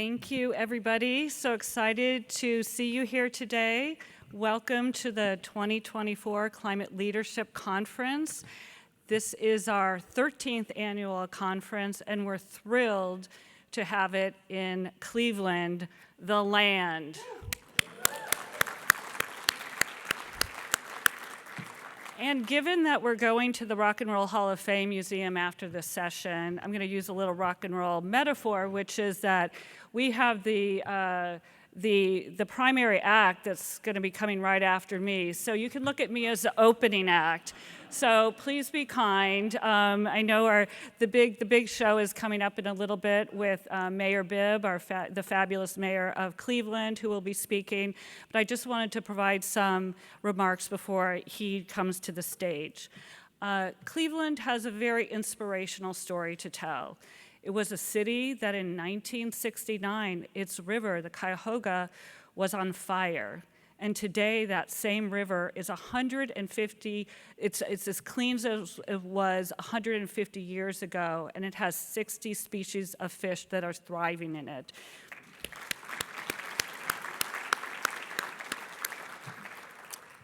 Thank you, everybody. So excited to see you here today. Welcome to the 2024 Climate Leadership Conference. This is our 13th annual conference, and we're thrilled to have it in Cleveland, the land. And given that we're going to the Rock and Roll Hall of Fame Museum after this session, I'm going to use a little rock and roll metaphor, which is that we have the primary act that's going to be coming right after me. So you can look at me as the opening act. So please be kind. I know the big show is coming up in a little bit with Mayor Bibb, the fabulous mayor of Cleveland, who will be speaking. But I just wanted to provide some remarks before he comes to the stage. Cleveland has a very inspirational story to tell. It was a city that in 1969, its river, the Cuyahoga, was on fire. And today, that same river is 150, it's as clean as it was 150 years ago, and it has 60 species of fish that are thriving in it.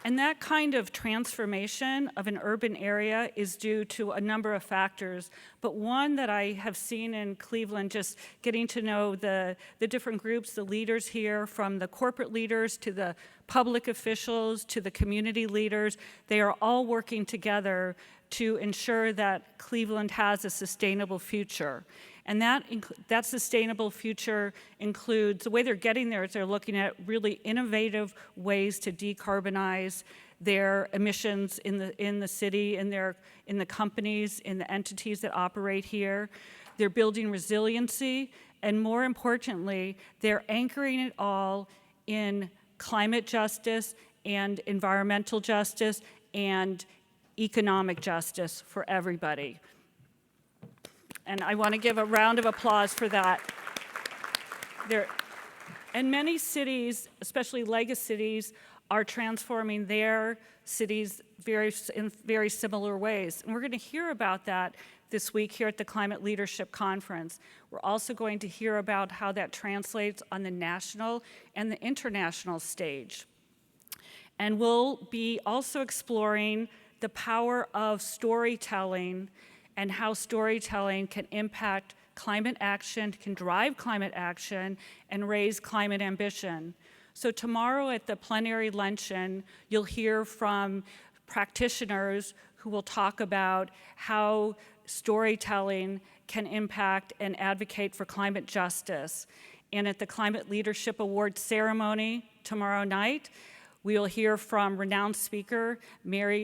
And that kind of transformation of an urban area is due to a number of factors, but one that I have seen in Cleveland, just getting to know the different groups, the leaders here, from the corporate leaders to the public officials to the community leaders, they are all working together to ensure that Cleveland has a sustainable future. And that sustainable future includes, the way they're getting there is they're looking at really innovative ways to decarbonize their emissions in the city, in the companies, in the entities that operate here. They're building resiliency, and more importantly, they're anchoring it all in climate justice and environmental justice and economic justice for everybody. And I want to give a round of applause for that. And many cities, especially cities, are transforming their cities in very similar ways. And we're going to hear about that this week here at the Climate Leadership Conference. We're also going to hear about how that translates on the national and the international stage. And we'll be also exploring the power of storytelling and how storytelling can impact climate action, can drive climate action, and raise climate ambition. So tomorrow at the plenary luncheon, you'll hear from practitioners who will talk about how storytelling can impact and advocate for climate justice. And at the Climate Leadership Awards ceremony tomorrow night, we will hear from renowned speaker Melissa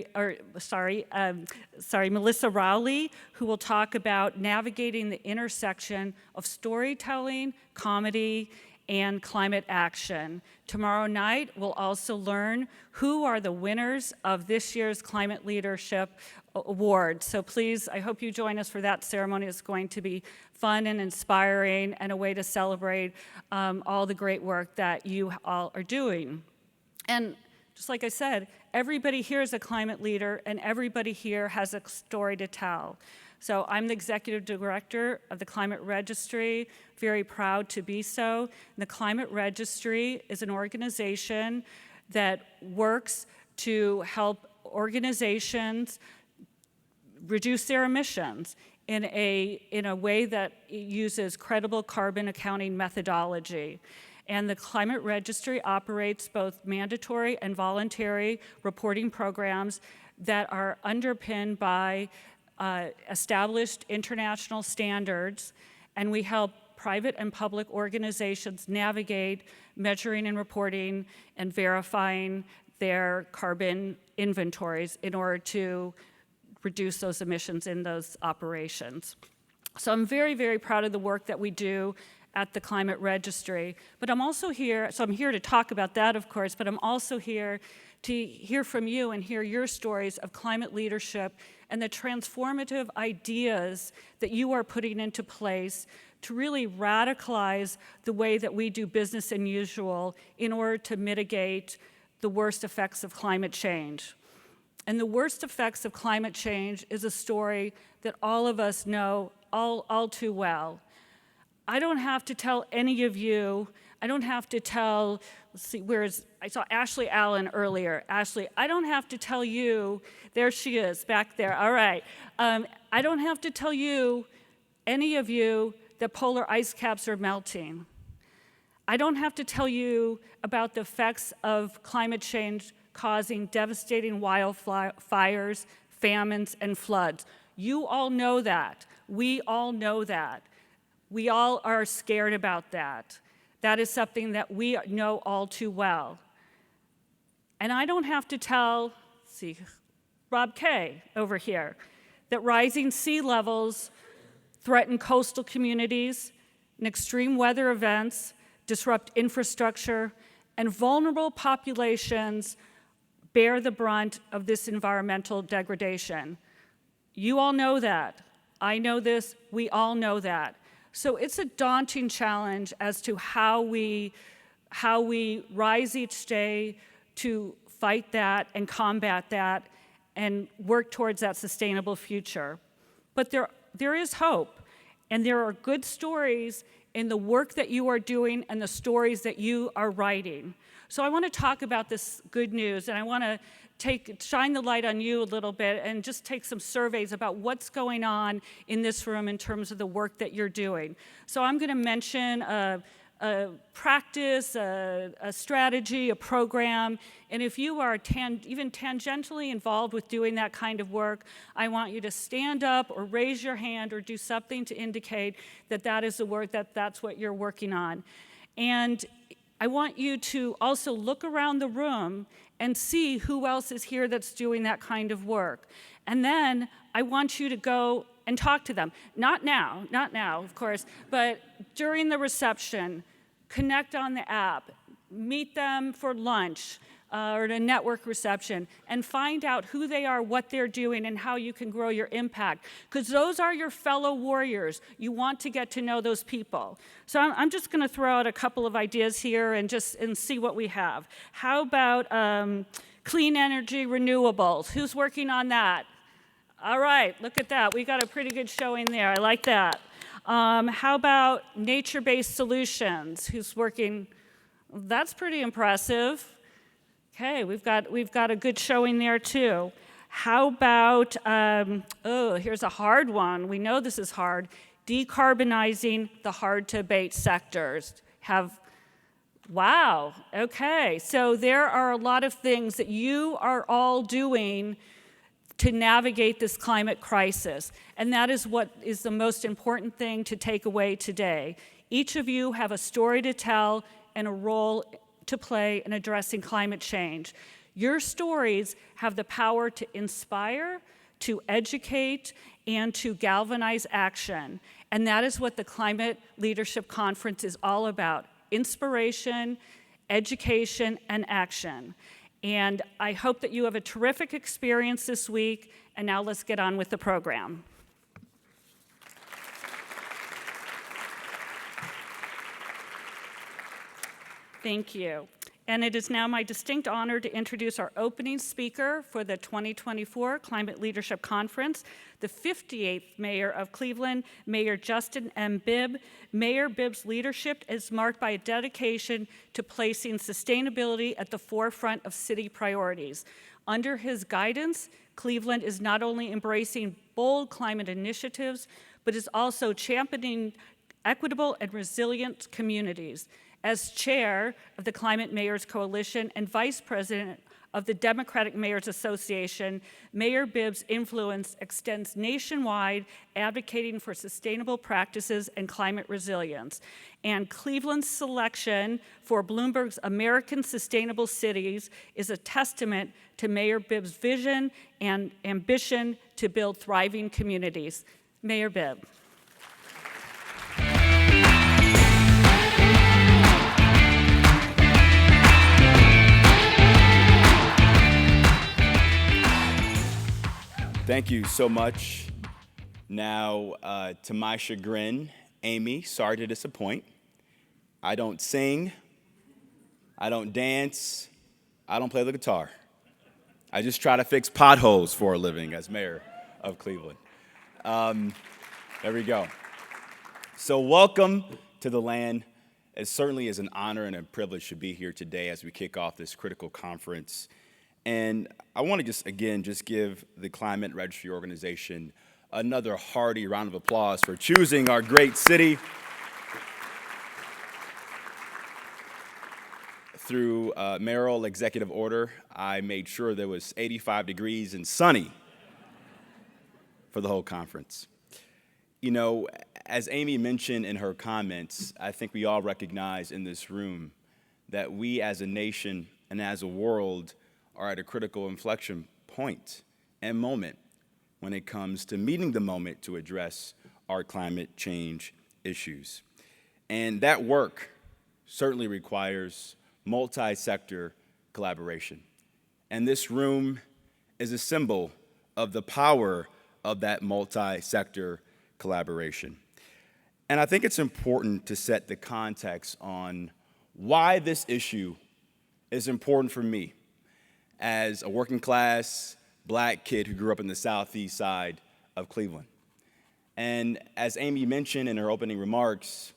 Rowley, who will talk about navigating the intersection of storytelling, comedy, and climate action. Tomorrow night, we'll also learn who are the winners of this year's Climate Leadership Award. So please, I hope you join us for that ceremony. It's going to be fun and inspiring and a way to celebrate all the great work that you all are doing. And just like I said, everybody here is a climate leader, and everybody here has a story to tell. So I'm the executive director of the Climate Registry, very proud to be so. The Climate Registry is an organization that works to help organizations reduce their emissions in a way that uses credible carbon accounting methodology. And the Climate Registry operates both mandatory and voluntary reporting programs that are underpinned by established international standards, and we help private and public organizations navigate measuring and reporting and verifying their carbon inventories in order to reduce those emissions in those operations. So I'm very, very proud of the work that we do at the Climate Registry. But I'm also here, so I'm here to talk about that, of course, but I'm also here to hear from you and hear your stories of climate leadership and the transformative ideas that you are putting into place to really radicalize the way that we do business as usual in order to mitigate the worst effects of climate change. And the worst effects of climate change is a story that all of us know all too well. I don't have to tell any of you, I don't have to tell, let's see, I saw Ashley Allen earlier. Ashley, I don't have to tell you, there she is, back there, all right. I don't have to tell you, any of you, that polar ice caps are melting. I don't have to tell you about the effects of climate change causing devastating wildfires, famines, and floods. You all know that. We all know that. We all are scared about that. That is something that we know all too well. And I don't have to tell, see, Rob Kay over here, that rising sea levels threaten coastal communities and extreme weather events, disrupt infrastructure, and vulnerable populations bear the brunt of this environmental degradation. You all know that. I know this. We all know that. So it's a daunting challenge as to how we rise each day to fight that and combat that and work towards that sustainable future. But there is hope, and there are good stories in the work that you are doing and the stories that you are writing. So I want to talk about this good news, and I want to shine the light on you a little bit and just take some surveys about what's going on in this room in terms of the work that you're doing. So I'm going to mention a practice, a strategy, a program, and if you are even tangentially involved with doing that kind of work, I want you to stand up or raise your hand or do something to indicate that that is the work, that's what you're working on. And I want you to also look around the room and see who else is here that's doing that kind of work. And then I want you to go and talk to them. Not now, of course, but during the reception, connect on the app, meet them for lunch or a network reception, and find out who they are, what they're doing, and how you can grow your impact. Because those are your fellow warriors. You want to get to know those people. So I'm just going to throw out a couple of ideas here and see what we have. How about clean energy renewables? Who's working on that? All right, look at that. We got a pretty good showing there. I like that. How about nature-based solutions? Who's working? That's pretty impressive. Okay, we've got a good showing there too. How about, here's a hard one. We know this is hard. Decarbonizing the hard-to-abate sectors. Wow, okay. So there are a lot of things that you are all doing to navigate this climate crisis. And that is what is the most important thing to take away today. Each of you have a story to tell and a role to play in addressing climate change. Your stories have the power to inspire, to educate, and to galvanize action. And that is what the Climate Leadership Conference is all about: inspiration, education, and action. And I hope that you have a terrific experience this week. And now let's get on with the program. Thank you. And it is now my distinct honor to introduce our opening speaker for the 2024 Climate Leadership Conference, the 58th Mayor of Cleveland, Mayor Justin M. Bibb. Mayor Bibb's leadership is marked by a dedication to placing sustainability at the forefront of city priorities. Under his guidance, Cleveland is not only embracing bold climate initiatives, but is also championing equitable and resilient communities. As chair of the Climate Mayors Coalition and vice president of the Democratic Mayors Association, Mayor Bibb's influence extends nationwide, advocating for sustainable practices and climate resilience. And Cleveland's selection for Bloomberg's American Sustainable Cities is a testament to Mayor Bibb's vision and ambition to build thriving communities. Mayor Bibb. Thank you so much. Now, to my chagrin, Amy, sorry to disappoint. I don't sing, I don't dance, I don't play the guitar. I just try to fix potholes for a living as mayor of Cleveland. There we go. So welcome to the land. It certainly is an honor and a privilege to be here today as we kick off this critical conference. And I want to just give the Climate Registry organization another hearty round of applause for choosing our great city. Through mayoral executive order, I made sure there was 85 degrees and sunny for the whole conference. You know, as Amy mentioned in her comments, I think we all recognize in this room that we as a nation and as a world are at a critical inflection point and moment when it comes to meeting the moment to address our climate change issues. And that work certainly requires multi-sector collaboration. And this room is a symbol of the power of that multi-sector collaboration. And I think it's important to set the context on why this issue is important for me as a working class Black kid who grew up in the southeast side of Cleveland. And as Amy mentioned in her opening remarks,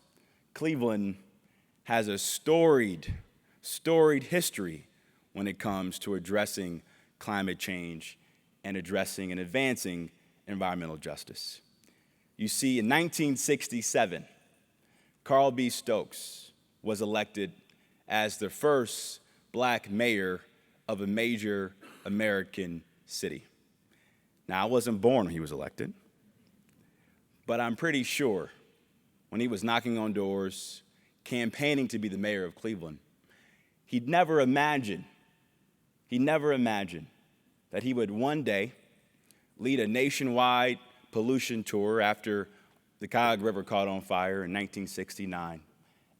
Cleveland has a storied history when it comes to addressing climate change and addressing and advancing environmental justice. You see, in 1967, Carl B. Stokes was elected as the first Black mayor of a major American city. Now, I wasn't born when he was elected, but I'm pretty sure when he was knocking on doors, campaigning to be the mayor of Cleveland, he never imagined that he would one day lead a nationwide pollution tour after the Cuyahoga River caught on fire in 1969.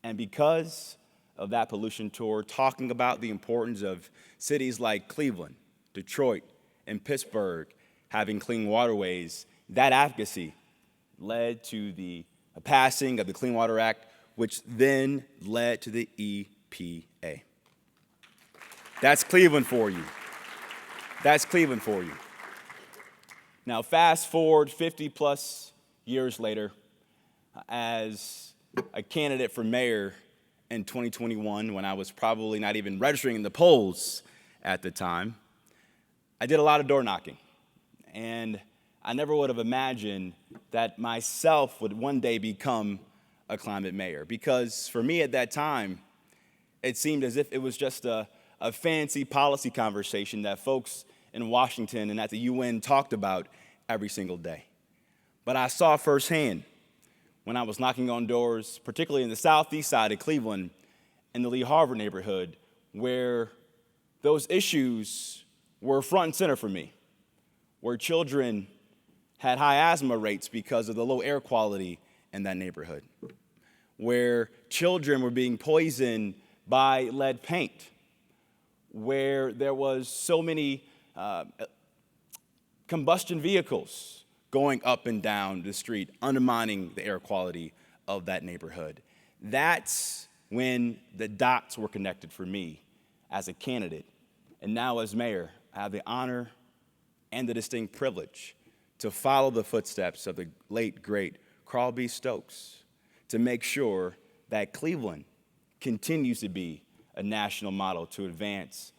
And because of that pollution tour, talking about the importance of cities like Cleveland, Detroit, and Pittsburgh having clean waterways, that advocacy led to the passing of the Clean Water Act, which then led to the EPA. That's Cleveland for you. That's Cleveland for you. Now, fast forward 50 plus years later, as a candidate for mayor in 2021, when I was probably not even registering in the polls at the time, I did a lot of door knocking. And I never would have imagined that myself would one day become a climate mayor. Because for me at that time, it seemed as if it was just a fancy policy conversation that folks in Washington and at the UN talked about every single day. But I saw firsthand when I was knocking on doors, particularly in the southeast side of Cleveland, in the Lee Harvard neighborhood, where those issues were front and center for me, where children had high asthma rates because of the low air quality in that neighborhood, where children were being poisoned by lead paint, where there was so many combustion vehicles going up and down the street, undermining the air quality of that neighborhood. That's when the dots were connected for me as a candidate. And now as mayor, I have the honor and the distinct privilege to follow the footsteps of the late, great Carl B. Stokes to make sure that Cleveland continues to be a national model to advance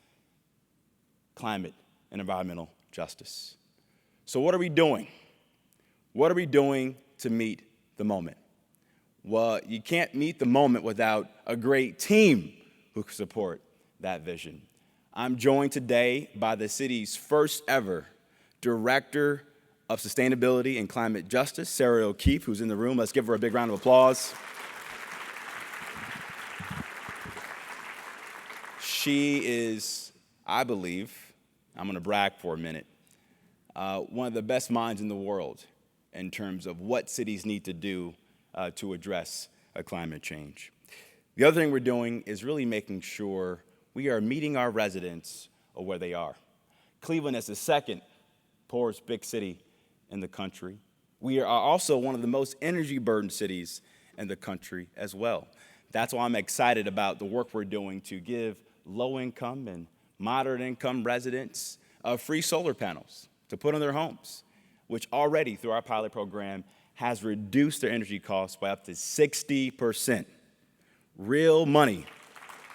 climate and environmental justice. So what are we doing? What are we doing to meet the moment? Well, you can't meet the moment without a great team who can support that vision. I'm joined today by the city's first ever Director of Sustainability and Climate Justice, Sarah O'Keefe, who's in the room. Let's give her a big round of applause. She is, I believe, I'm going to brag for a minute, one of the best minds in the world in terms of what cities need to do to address climate change. The other thing we're doing is really making sure we are meeting our residents where they are. Cleveland is the second poorest big city in the country. We are also one of the most energy-burdened cities in the country as well. That's why I'm excited about the work we're doing to give low-income and moderate-income residents free solar panels to put on their homes, which already, through our pilot program, has reduced their energy costs by up to 60%. Real money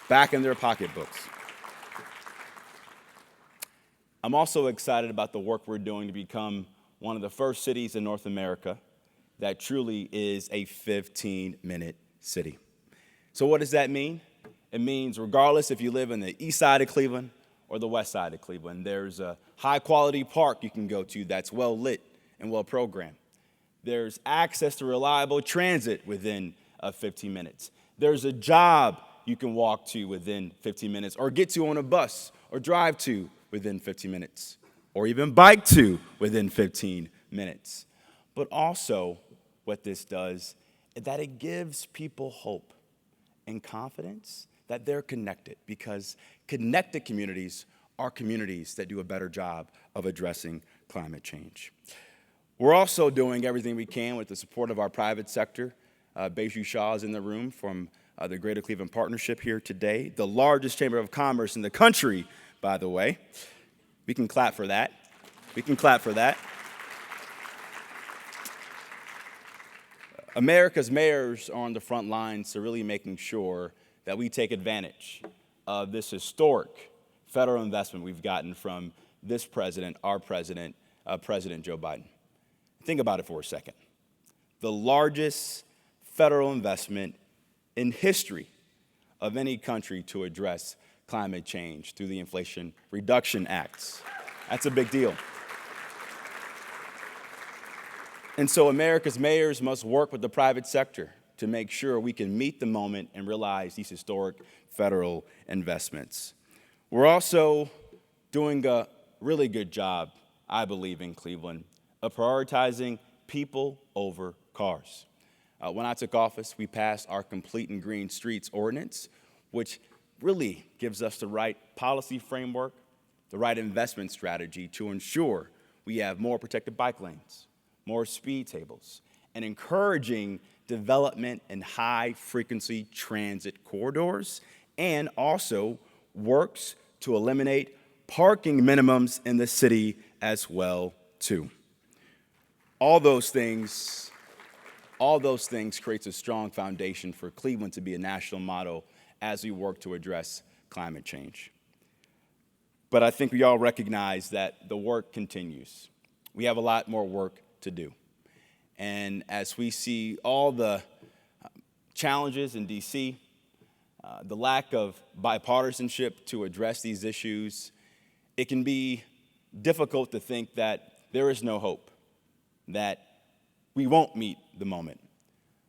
back in their pocketbooks. I'm also excited about the work we're doing to become one of the first cities in North America that truly is a 15-minute city. So what does that mean? It means regardless if you live on the east side of Cleveland or the west side of Cleveland, there's a high-quality park you can go to that's well-lit and well-programmed. There's access to reliable transit within 15 minutes. There's a job you can walk to within 15 minutes or get to on a bus or drive to within 15 minutes or even bike to within 15 minutes. But also what this does is that it gives people hope and confidence that they're connected, because connected communities are communities that do a better job of addressing climate change. We're also doing everything we can with the support of our private sector. Beju Shah is in the room from the Greater Cleveland Partnership here today, the largest chamber of commerce in the country, by the way. We can clap for that. We can clap for that. America's mayors are on the front lines to really making sure that we take advantage of this historic federal investment we've gotten from this president, our president, President Joe Biden. Think about it for a second. The largest federal investment in history of any country to address climate change through the Inflation Reduction Acts. That's a big deal. And so America's mayors must work with the private sector to make sure we can meet the moment and realize these historic federal investments. We're also doing a really good job, I believe, in Cleveland, of prioritizing people over cars. When I took office, we passed our Complete and Green Streets ordinance, which really gives us the right policy framework, the right investment strategy to ensure we have more protected bike lanes, more speed tables, and encouraging development in high-frequency transit corridors, and also works to eliminate parking minimums in the city as well, too. All those things creates a strong foundation for Cleveland to be a national model as we work to address climate change. But I think we all recognize that the work continues. We have a lot more work to do. And as we see all the challenges in D.C., the lack of bipartisanship to address these issues, it can be difficult to think that there is no hope, that we won't meet the moment.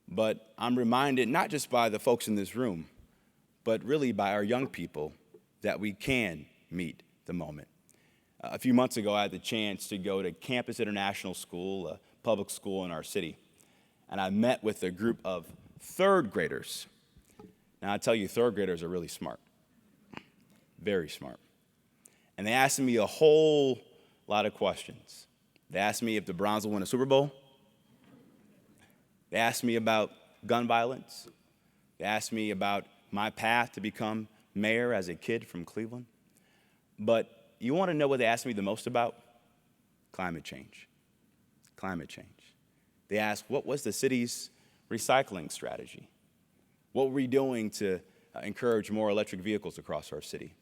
But I'm reminded, not just by the folks in this room, but really by our young people, that we can meet the moment. A few months ago, I had the chance to go to Campus International School, a public school in our city, and I met with a group of third graders. Now, I tell you, third graders are really smart, very smart. And they asked me a whole lot of questions. They asked me if the Browns will win a Super Bowl. They asked me about gun violence. They asked me about my path to become mayor as a kid from Cleveland. But you want to know what they asked me the most about? Climate change. Climate change. They asked, what was the city's recycling strategy? What were we doing to encourage more electric vehicles across our city?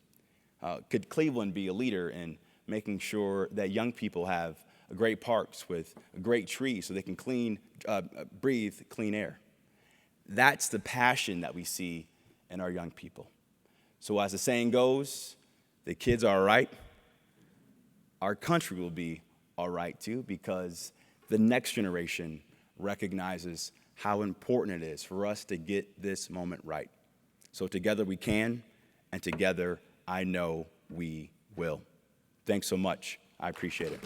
Could Cleveland be a leader in making sure that young people have great parks with great trees so they can breathe clean air? That's the passion that we see in our young people. So as the saying goes, the kids are all right. Our country will be all right too, because the next generation recognizes how important it is for us to get this moment right. So together we can, and together I know we will. Thanks so much. I appreciate it.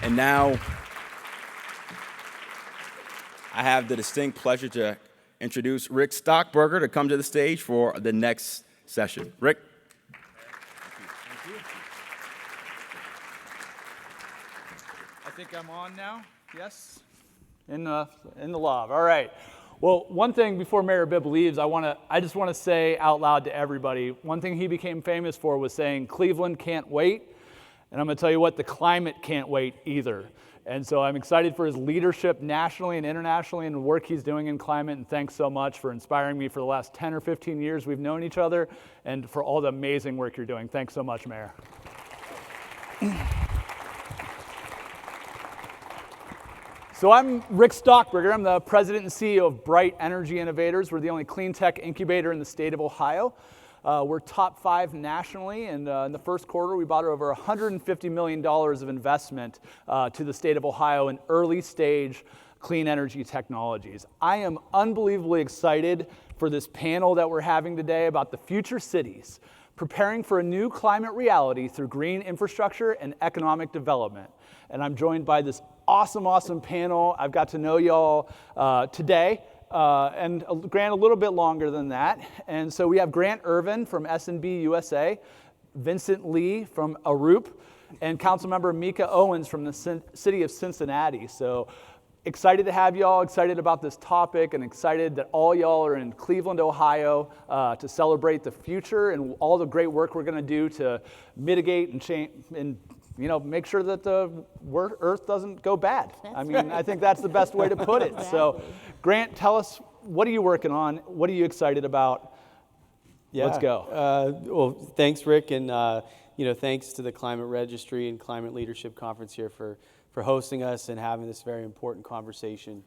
And now I have the distinct pleasure to introduce Rick Stockburger to come to the stage for the next session. Rick. Thank you. I think I'm on now. Yes? In the lob. All right. Well, one thing before Mayor Bibb leaves, I just want to say out loud to everybody, one thing he became famous for was saying Cleveland can't wait. And I'm going to tell you what, the climate can't wait either. And so I'm excited for his leadership nationally and internationally and the work he's doing in climate. And thanks so much for inspiring me for the last 10 or 15 years we've known each other, and for all the amazing work you're doing. Thanks so much, Mayor. So I'm Rick Stockberger. I'm the president and CEO of Bright Energy Innovators. We're the only clean tech incubator in the state of Ohio. We're top 5 nationally, and in the first quarter we brought over $150 million of investment to the state of Ohio in early stage clean energy technologies. I am unbelievably excited for this panel that we're having today about the future cities, preparing for a new climate reality through green infrastructure and economic development. And I'm joined by this awesome panel. I've got to know y'all today, and Grant a little bit longer than that. And so we have Grant Irvin from S&B USA, Vincent Lee from Arup, and Councilmember Mika Owens from the city of Cincinnati. So excited to have y'all, excited about this topic, and excited that all y'all are in Cleveland, Ohio to celebrate the future and all the great work we're going to do to mitigate and change and make sure that the Earth doesn't go bad. I think that's the best way to put it. Exactly. So, Grant, tell us, what are you working on? What are you excited about? Yeah. Let's go. Well, thanks, Rick, and thanks to the Climate Registry and Climate Leadership Conference here for hosting us and having this very important conversation.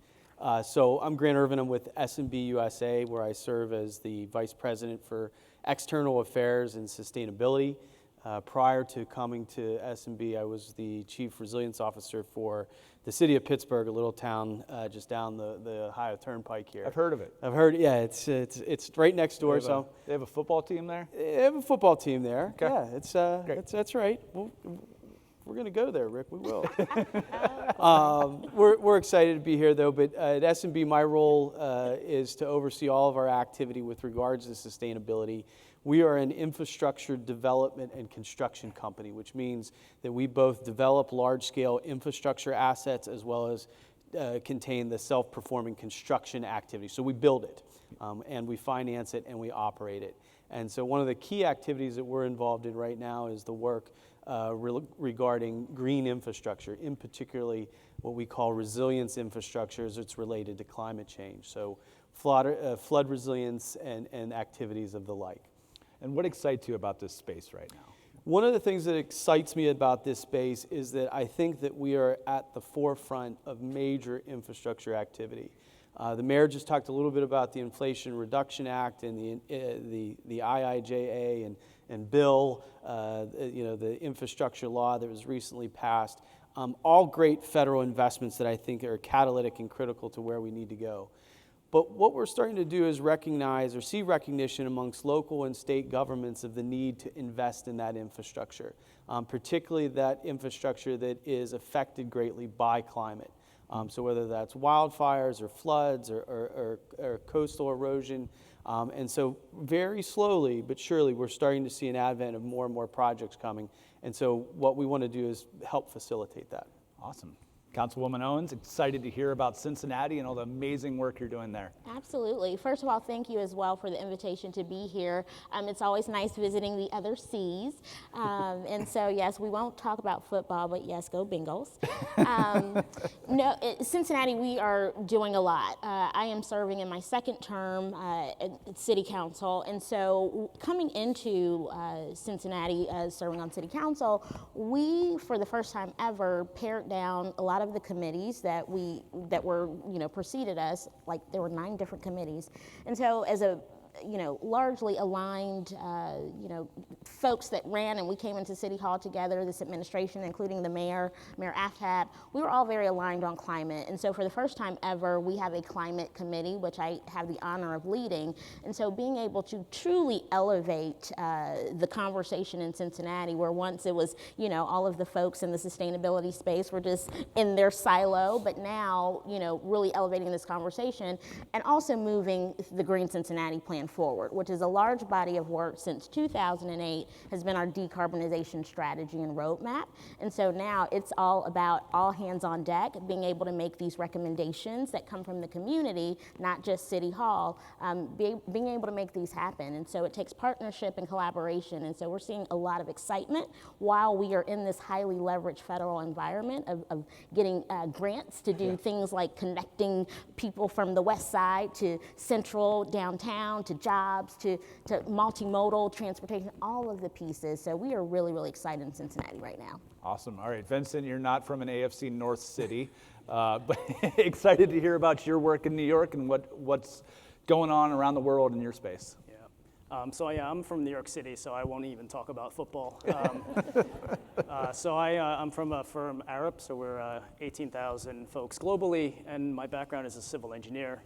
So I'm Grant Irvin. I'm with S&B USA, where I serve as the Vice President for External Affairs and Sustainability. Prior to coming to S&B, I was the Chief Resilience Officer for the city of Pittsburgh, a little town just down the Ohio Turnpike here. I've heard of it. I've heard, yeah, it's right next door. They have a football team there? They have a football team there. Okay. Yeah, that's right. We're going to go there, Rick. We will. We're excited to be here, though. But at S&B, my role is to oversee all of our activity with regards to sustainability. We are an infrastructure development and construction company, which means that we both develop large-scale infrastructure assets as well as contain the self-performing construction activity. So we build it, and we finance it, and we operate it. And so one of the key activities that we're involved in right now is the work regarding green infrastructure, in particularly what we call resilience infrastructure as it's related to climate change. So flood resilience and activities of the like. And what excites you about this space right now? One of the things that excites me about this space is that I think that we are at the forefront of major infrastructure activity. The mayor just talked a little bit about the Inflation Reduction Act and the IIJA and bill, the infrastructure law that was recently passed. All great federal investments that I think are catalytic and critical to where we need to go. But what we're starting to do is recognize or see recognition amongst local and state governments of the need to invest in that infrastructure, particularly that infrastructure that is affected greatly by climate. So whether that's wildfires or floods or coastal erosion. And so very slowly but surely we're starting to see an advent of more and more projects coming. And so what we want to do is help facilitate that. Awesome. Councilwoman Owens, excited to hear about Cincinnati and all the amazing work you're doing there. Absolutely. First of all, thank you as well for the invitation to be here. It's always nice visiting the other C's. And so, yes, we won't talk about football, but yes, go Bengals. Cincinnati, we are doing a lot. I am serving in my second term at City Council. And so coming into Cincinnati serving on City Council, we, for the first time ever, pared down a lot of the committees that were preceded us. Like there were 9 different committees, and so as a largely aligned, folks that ran, and we came into City Hall together, this administration, including the Mayor Aftab, we were all very aligned on climate. And so for the first time ever, we have a climate committee, which I have the honor of leading. And so being able to truly elevate the conversation in Cincinnati, where once it was, all of the folks in the sustainability space were just in their silo, but now, really elevating this conversation and also moving the Green Cincinnati plan Forward, which is a large body of work since 2008, has been our decarbonization strategy and roadmap. And so now it's all about all hands on deck, being able to make these recommendations that come from the community, not just City Hall, being able to make these happen. And so it takes partnership and collaboration. And so we're seeing a lot of excitement while we are in this highly leveraged federal environment of getting grants to do things like connecting people from the west side to central, downtown, to jobs, to multimodal transportation, all of the pieces. So we are really, really excited in Cincinnati right now. Awesome. All right, Vincent, you're not from an AFC North city, but excited to hear about your work in New York and what's going on around the world in your space. I'm from New York City, so I won't even talk about football. I'm from a firm, Arup, so we're 18,000 folks globally, and my background is a civil engineer.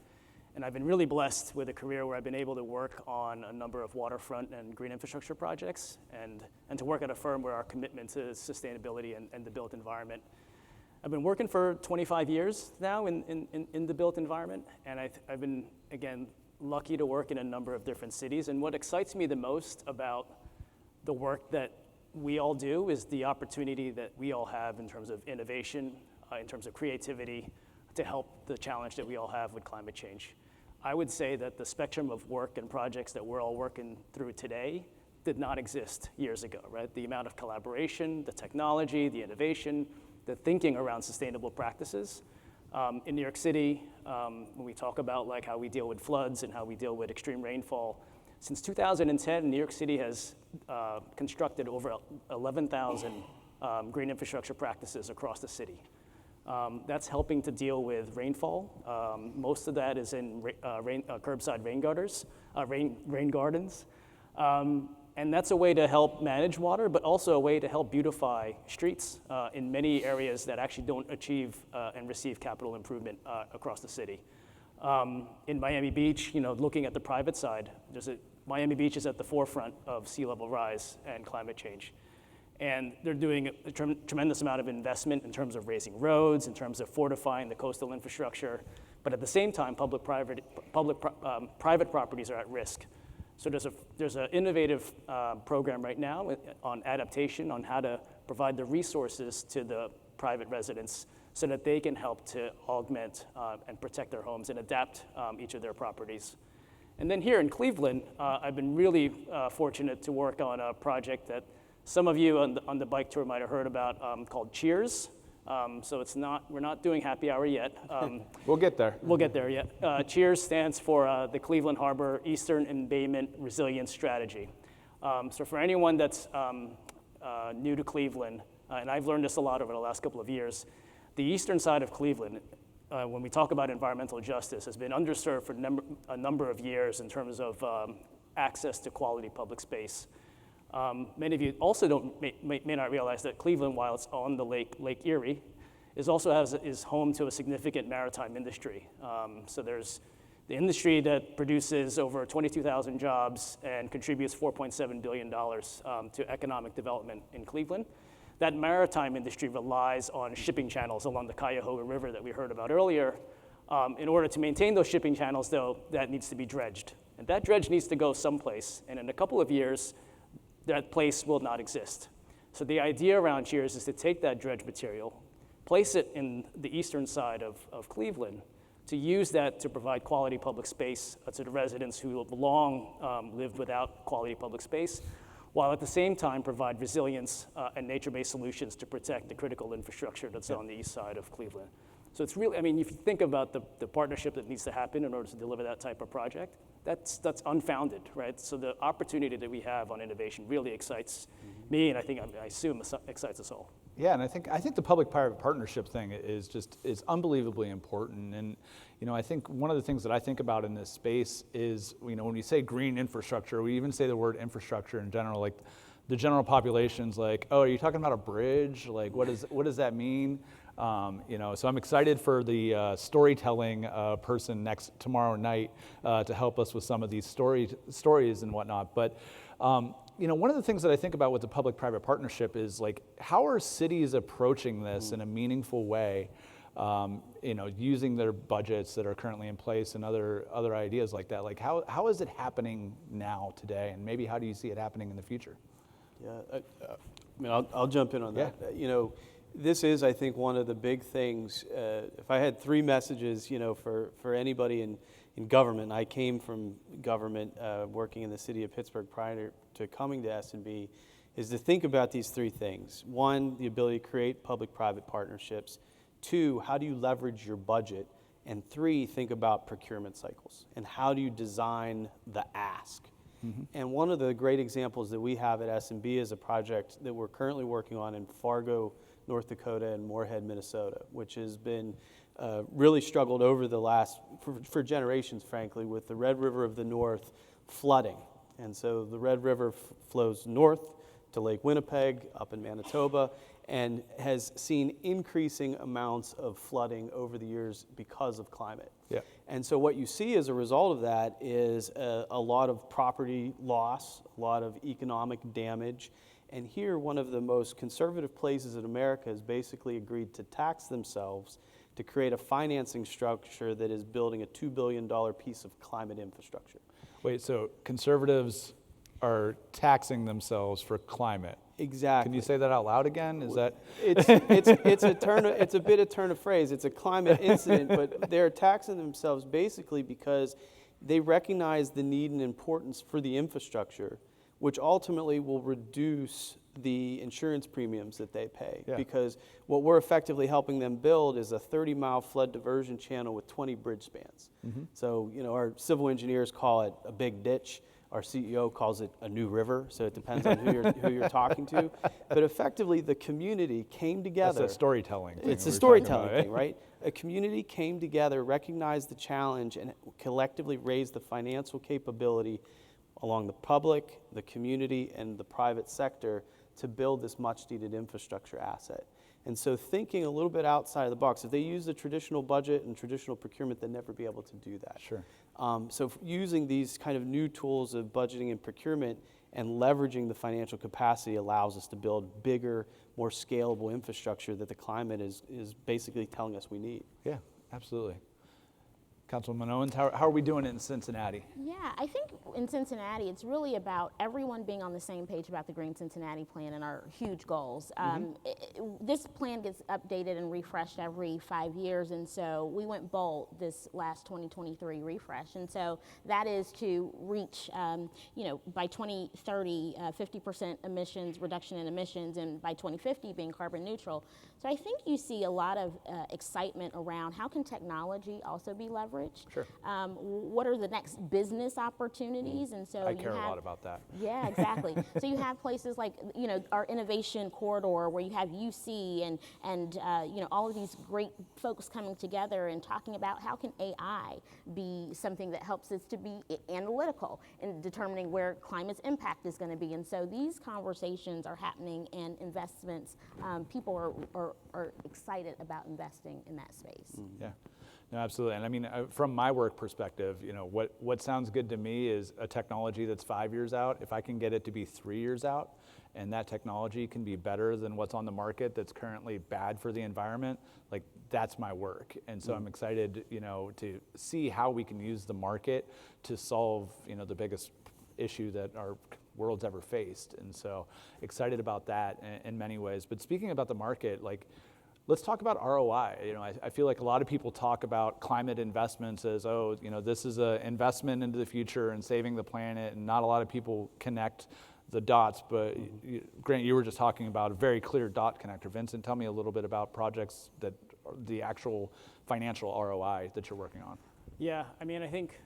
And I've been really blessed with a career where I've been able to work on a number of waterfront and green infrastructure projects, and to work at a firm where our commitment to sustainability and the built environment. I've been working for 25 years now in the built environment, and I've been, again, lucky to work in a number of different cities. And what excites me the most about the work that we all do is the opportunity that we all have in terms of innovation, in terms of creativity, to help the challenge that we all have with climate change. I would say that the spectrum of work and projects that we're all working through today did not exist years ago, right? The amount of collaboration, the technology, the innovation, the thinking around sustainable practices. In New York City, when we talk about like how we deal with floods and how we deal with extreme rainfall, since 2010, New York City has constructed over 11,000 green infrastructure practices across the city. That's helping to deal with rainfall. Most of that is in curbside rain gardens. And that's a way to help manage water, but also a way to help beautify streets in many areas that actually don't achieve and receive capital improvement across the city. In Miami Beach, looking at the private side, Miami Beach is at the forefront of sea level rise and climate change. And they're doing a tremendous amount of investment in terms of raising roads, in terms of fortifying the coastal infrastructure. But at the same time, private properties are at risk. So there's an innovative program right now on adaptation, on how to provide the resources to the private residents so that they can help to augment and protect their homes and adapt each of their properties. And then here in Cleveland, I've been really fortunate to work on a project that some of you on the bike tour might have heard about called Cheers. So we're not doing happy hour yet. We'll get there. We'll get there yet. Cheers stands for the Cleveland Harbor Eastern Embayment Resilience Strategy. So for anyone that's new to Cleveland, and I've learned this a lot over the last couple of years, the eastern side of Cleveland, when we talk about environmental justice, has been underserved for a number of years in terms of access to quality public space. Many of you also may not realize that Cleveland, while it's on the Lake Erie, is home to a significant maritime industry. So there's the industry that produces over 22,000 jobs and contributes $4.7 billion to economic development in Cleveland. That maritime industry relies on shipping channels along the Cuyahoga River that we heard about earlier. In order to maintain those shipping channels, though, that needs to be dredged. And that dredge needs to go someplace. And in a couple of years, that place will not exist. So the idea around Cheers is to take that dredge material, place it in the eastern side of Cleveland, to use that to provide quality public space to the residents who have long lived without quality public space, while at the same time provide resilience and nature-based solutions to protect the critical infrastructure that's on the east side of Cleveland. So it's really, if you think about the partnership that needs to happen in order to deliver that type of project, that's unfounded, right? So the opportunity that we have on innovation really excites me, and I assume excites us all. Yeah, and I think the public-private partnership thing is unbelievably important. And I think one of the things that I think about in this space is when we say green infrastructure, we even say the word infrastructure in general. Like the general population's like, oh, are you talking about a bridge? Like what does that mean? So I'm excited for the storytelling person tomorrow night to help us with some of these stories and whatnot. But one of the things that I think about with the public-private partnership is like, how are cities approaching this in a meaningful way? using their budgets that are currently in place and other ideas like that. Like how is it happening now today, and maybe how do you see it happening in the future? Yeah, I mean, I'll jump in on that. This is, I think, one of the big things. If I had 3 messages, for anybody in government, I came from government, working in the city of Pittsburgh prior to coming to S&B, is to think about these 3 things. 1, the ability to create public-private partnerships. 2, how do you leverage your budget? And 3, think about procurement cycles and how do you design the ask. And one of the great examples that we have at S&B is a project that we're currently working on in Fargo, North Dakota, and Moorhead, Minnesota, which has been really struggled over the last, for generations, frankly, with the Red River of the North flooding. And so the Red River flows north to Lake Winnipeg, up in Manitoba, and has seen increasing amounts of flooding over the years because of climate. Yeah. And so what you see as a result of that is a lot of property loss, a lot of economic damage. And here, one of the most conservative places in America has basically agreed to tax themselves to create a financing structure that is building a $2 billion piece of climate infrastructure. Wait, so conservatives are taxing themselves for climate? Exactly. Can you say that out loud again? Is that? It's a bit of turn of phrase. It's a climate incident, but they're taxing themselves basically because they recognize the need and importance for the infrastructure, which ultimately will reduce the insurance premiums that they pay. Yeah. Because what we're effectively helping them build is a 30-mile flood diversion channel with 20 bridge spans. So, our civil engineers call it a big ditch. Our CEO calls it a new river, so it depends on who you're talking to. But effectively, the community came together. That's a storytelling thing. It's a storytelling thing, right? A community came together, recognized the challenge, and collectively raised the financial capability along the public, the community, and the private sector to build this much-needed infrastructure asset. And so thinking a little bit outside of the box, if they use the traditional budget and traditional procurement, they'd never be able to do that. Sure. So using these kind of new tools of budgeting and procurement and leveraging the financial capacity allows us to build bigger, more scalable infrastructure that the climate is basically telling us we need. Yeah, absolutely. Councilwoman Owens, how are we doing it in Cincinnati? Yeah, I think in Cincinnati, it's really about everyone being on the same page about the Green Cincinnati plan and our huge goals. This plan gets updated and refreshed every 5 years, and so we went bold this last 2023 refresh. And so that is to reach, by 2030, 50% emissions, reduction in emissions, and by 2050 being carbon neutral. So I think you see a lot of excitement around how can technology also be leveraged? Sure. What are the next business opportunities? And so I care a lot about that. Yeah, exactly. So you have places like, our innovation corridor where you have UC and all of these great folks coming together and talking about how can AI be something that helps us to be analytical in determining where climate's impact is going to be. And so these conversations are happening, and investments, people are excited about investing in that space. Yeah. No, absolutely. And I mean, from my work perspective, what sounds good to me is a technology that's 5 years out. If I can get it to be 3 years out, and that technology can be better than what's on the market that's currently bad for the environment, like that's my work. And so I'm excited, to see how we can use the market to solve, the biggest issue that our world's ever faced. And so excited about that in many ways. But speaking about the market, let's talk about ROI. I feel like a lot of people talk about climate investments as, this is an investment into the future and saving the planet, and not a lot of people connect the dots. But Grant, you were just talking about a very clear dot connector. Vincent, tell me a little bit about projects that the actual financial ROI that you're working on. Yeah, I mean, I think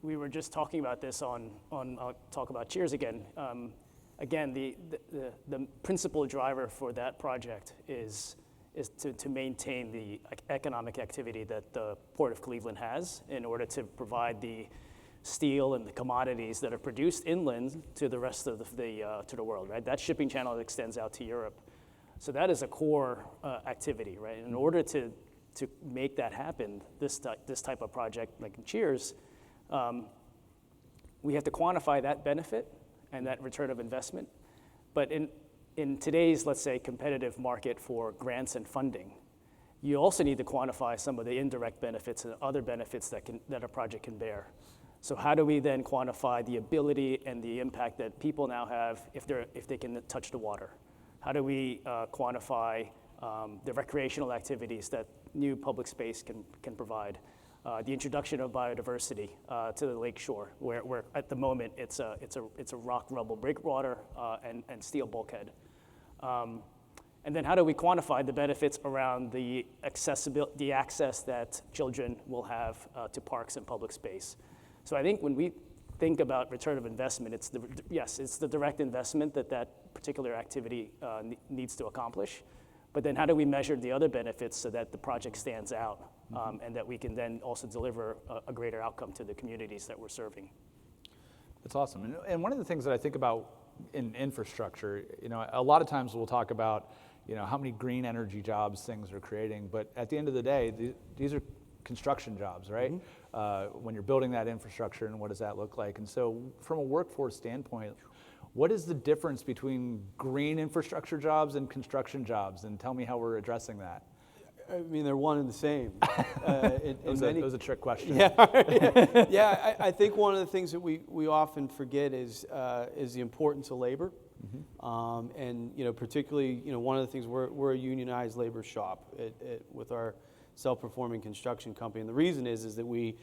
we were just talking about this on I'll talk about Cheers again. Again, the principal driver for that project is to maintain the economic activity that the Port of Cleveland has in order to provide the steel and the commodities that are produced inland to the rest of to the world, right? That shipping channel extends out to Europe. So that is a core activity, right? In order to make that happen, this type of project like in Cheers, we have to quantify that benefit and that return of investment. But in today's, let's say, competitive market for grants and funding, you also need to quantify some of the indirect benefits and other benefits that a project can bear. So how do we then quantify the ability and the impact that people now have if they can touch the water? How do we quantify the recreational activities that new public space can provide? The introduction of biodiversity to the lake shore, where at the moment it's a rock rubble breakwater and steel bulkhead. And then how do we quantify the benefits around the access that children will have to parks and public space? So I think when we think about return of investment, it's the direct investment that particular activity needs to accomplish. But then how do we measure the other benefits so that the project stands out and that we can then also deliver a greater outcome to the communities that we're serving? That's awesome. And one of the things that I think about in infrastructure, a lot of times we'll talk about, how many green energy jobs things are creating, but at the end of the day, these are construction jobs, right? When you're building that infrastructure, and what does that look like? And so from a workforce standpoint, what is the difference between green infrastructure jobs and construction jobs? And tell me how we're addressing that. I mean, they're one and the same. It was a trick question. Yeah, yeah. I think one of the things that we often forget is the importance of labor, and particularly one of the things we're a unionized labor shop with our self-performing construction company, and the reason is that we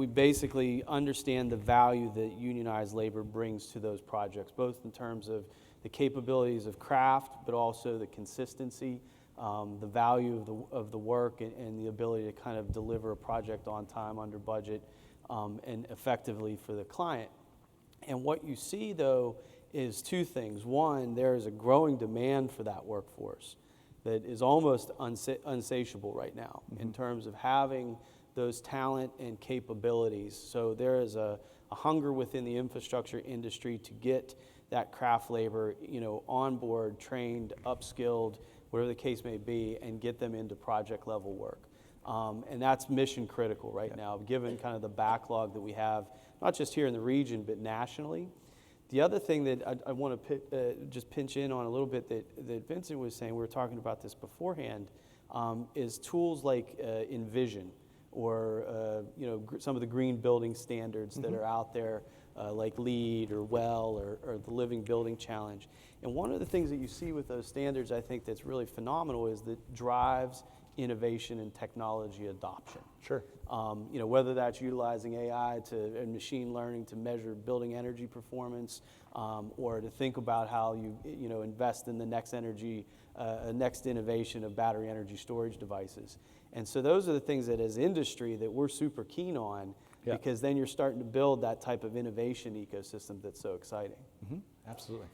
basically understand the value that unionized labor brings to those projects, both in terms of the capabilities of craft, but also the consistency. The value of the work and the ability to kind of deliver a project on time, under budget, and effectively for the client. And what you see, though, is two things. One, there is a growing demand for that workforce that is almost unsatiable right now in terms of having those talent and capabilities. So there is a hunger within the infrastructure industry to get that craft labor, on board, trained, upskilled, whatever the case may be, and get them into project level work. And that's mission critical right now, given kind of the backlog that we have, not just here in the region, but nationally. The other thing that I want to just pinch in on a little bit that Vincent was saying, we were talking about this beforehand, is tools like Envision, or some of the green building standards that are out there, like LEED or WELL or the Living Building Challenge. And one of the things that you see with those standards, I think that's really phenomenal, is that drives innovation and technology adoption. Sure. Whether that's utilizing AI and machine learning to measure building energy performance, or to think about how you invest in the next innovation of battery energy storage devices. And so those are the things that as industry that we're super keen on, because then you're starting to build that type of innovation ecosystem that's so exciting. Absolutely.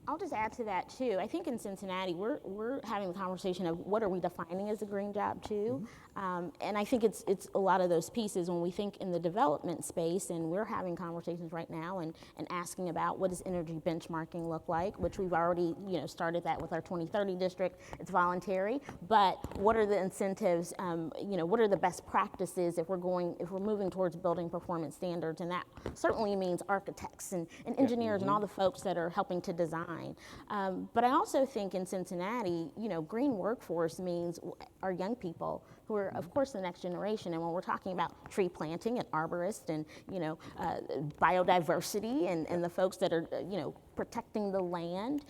I'll just add to that too. I think in Cincinnati, we're having the conversation of what are we defining as a green job too, and I think it's a lot of those pieces when we think in the development space, and we're having conversations right now and asking about what does energy benchmarking look like, which we've already started that with our 2030 district. It's voluntary, but what are the incentives? What are the best practices if we're moving towards building performance standards, and that certainly means architects and engineers and all the folks that are helping to design. But I also think in Cincinnati, green workforce means our young people who are, of course, the next generation. And when we're talking about tree planting and arborists and, biodiversity and the folks that are, protecting the land,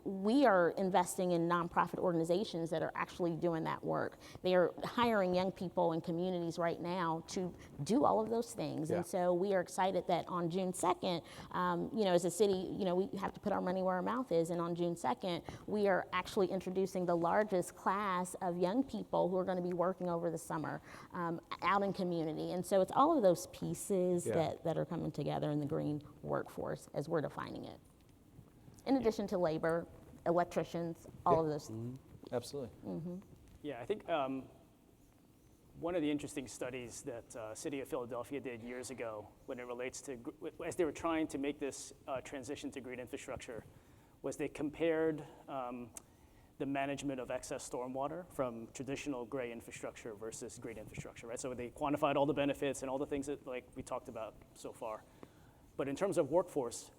we are investing in nonprofit organizations that are actually doing that work. They are hiring young people in communities right now to do all of those things. And so we are excited that on June 2nd, as a city, we have to put our money where our mouth is. And on June 2nd, we are actually introducing the largest class of young people who are going to be working over the summer out in community. And so it's all of those pieces that are coming together in the green workforce as we're defining it. In addition to labor, electricians, all of those. Absolutely. Yeah, I think one of the interesting studies that City of Philadelphia did years ago when it relates to, as they were trying to make this transition to green infrastructure, was they compared the management of excess stormwater from traditional gray infrastructure versus green infrastructure, right? So they quantified all the benefits and all the things that we talked about so far. But in terms of workforce,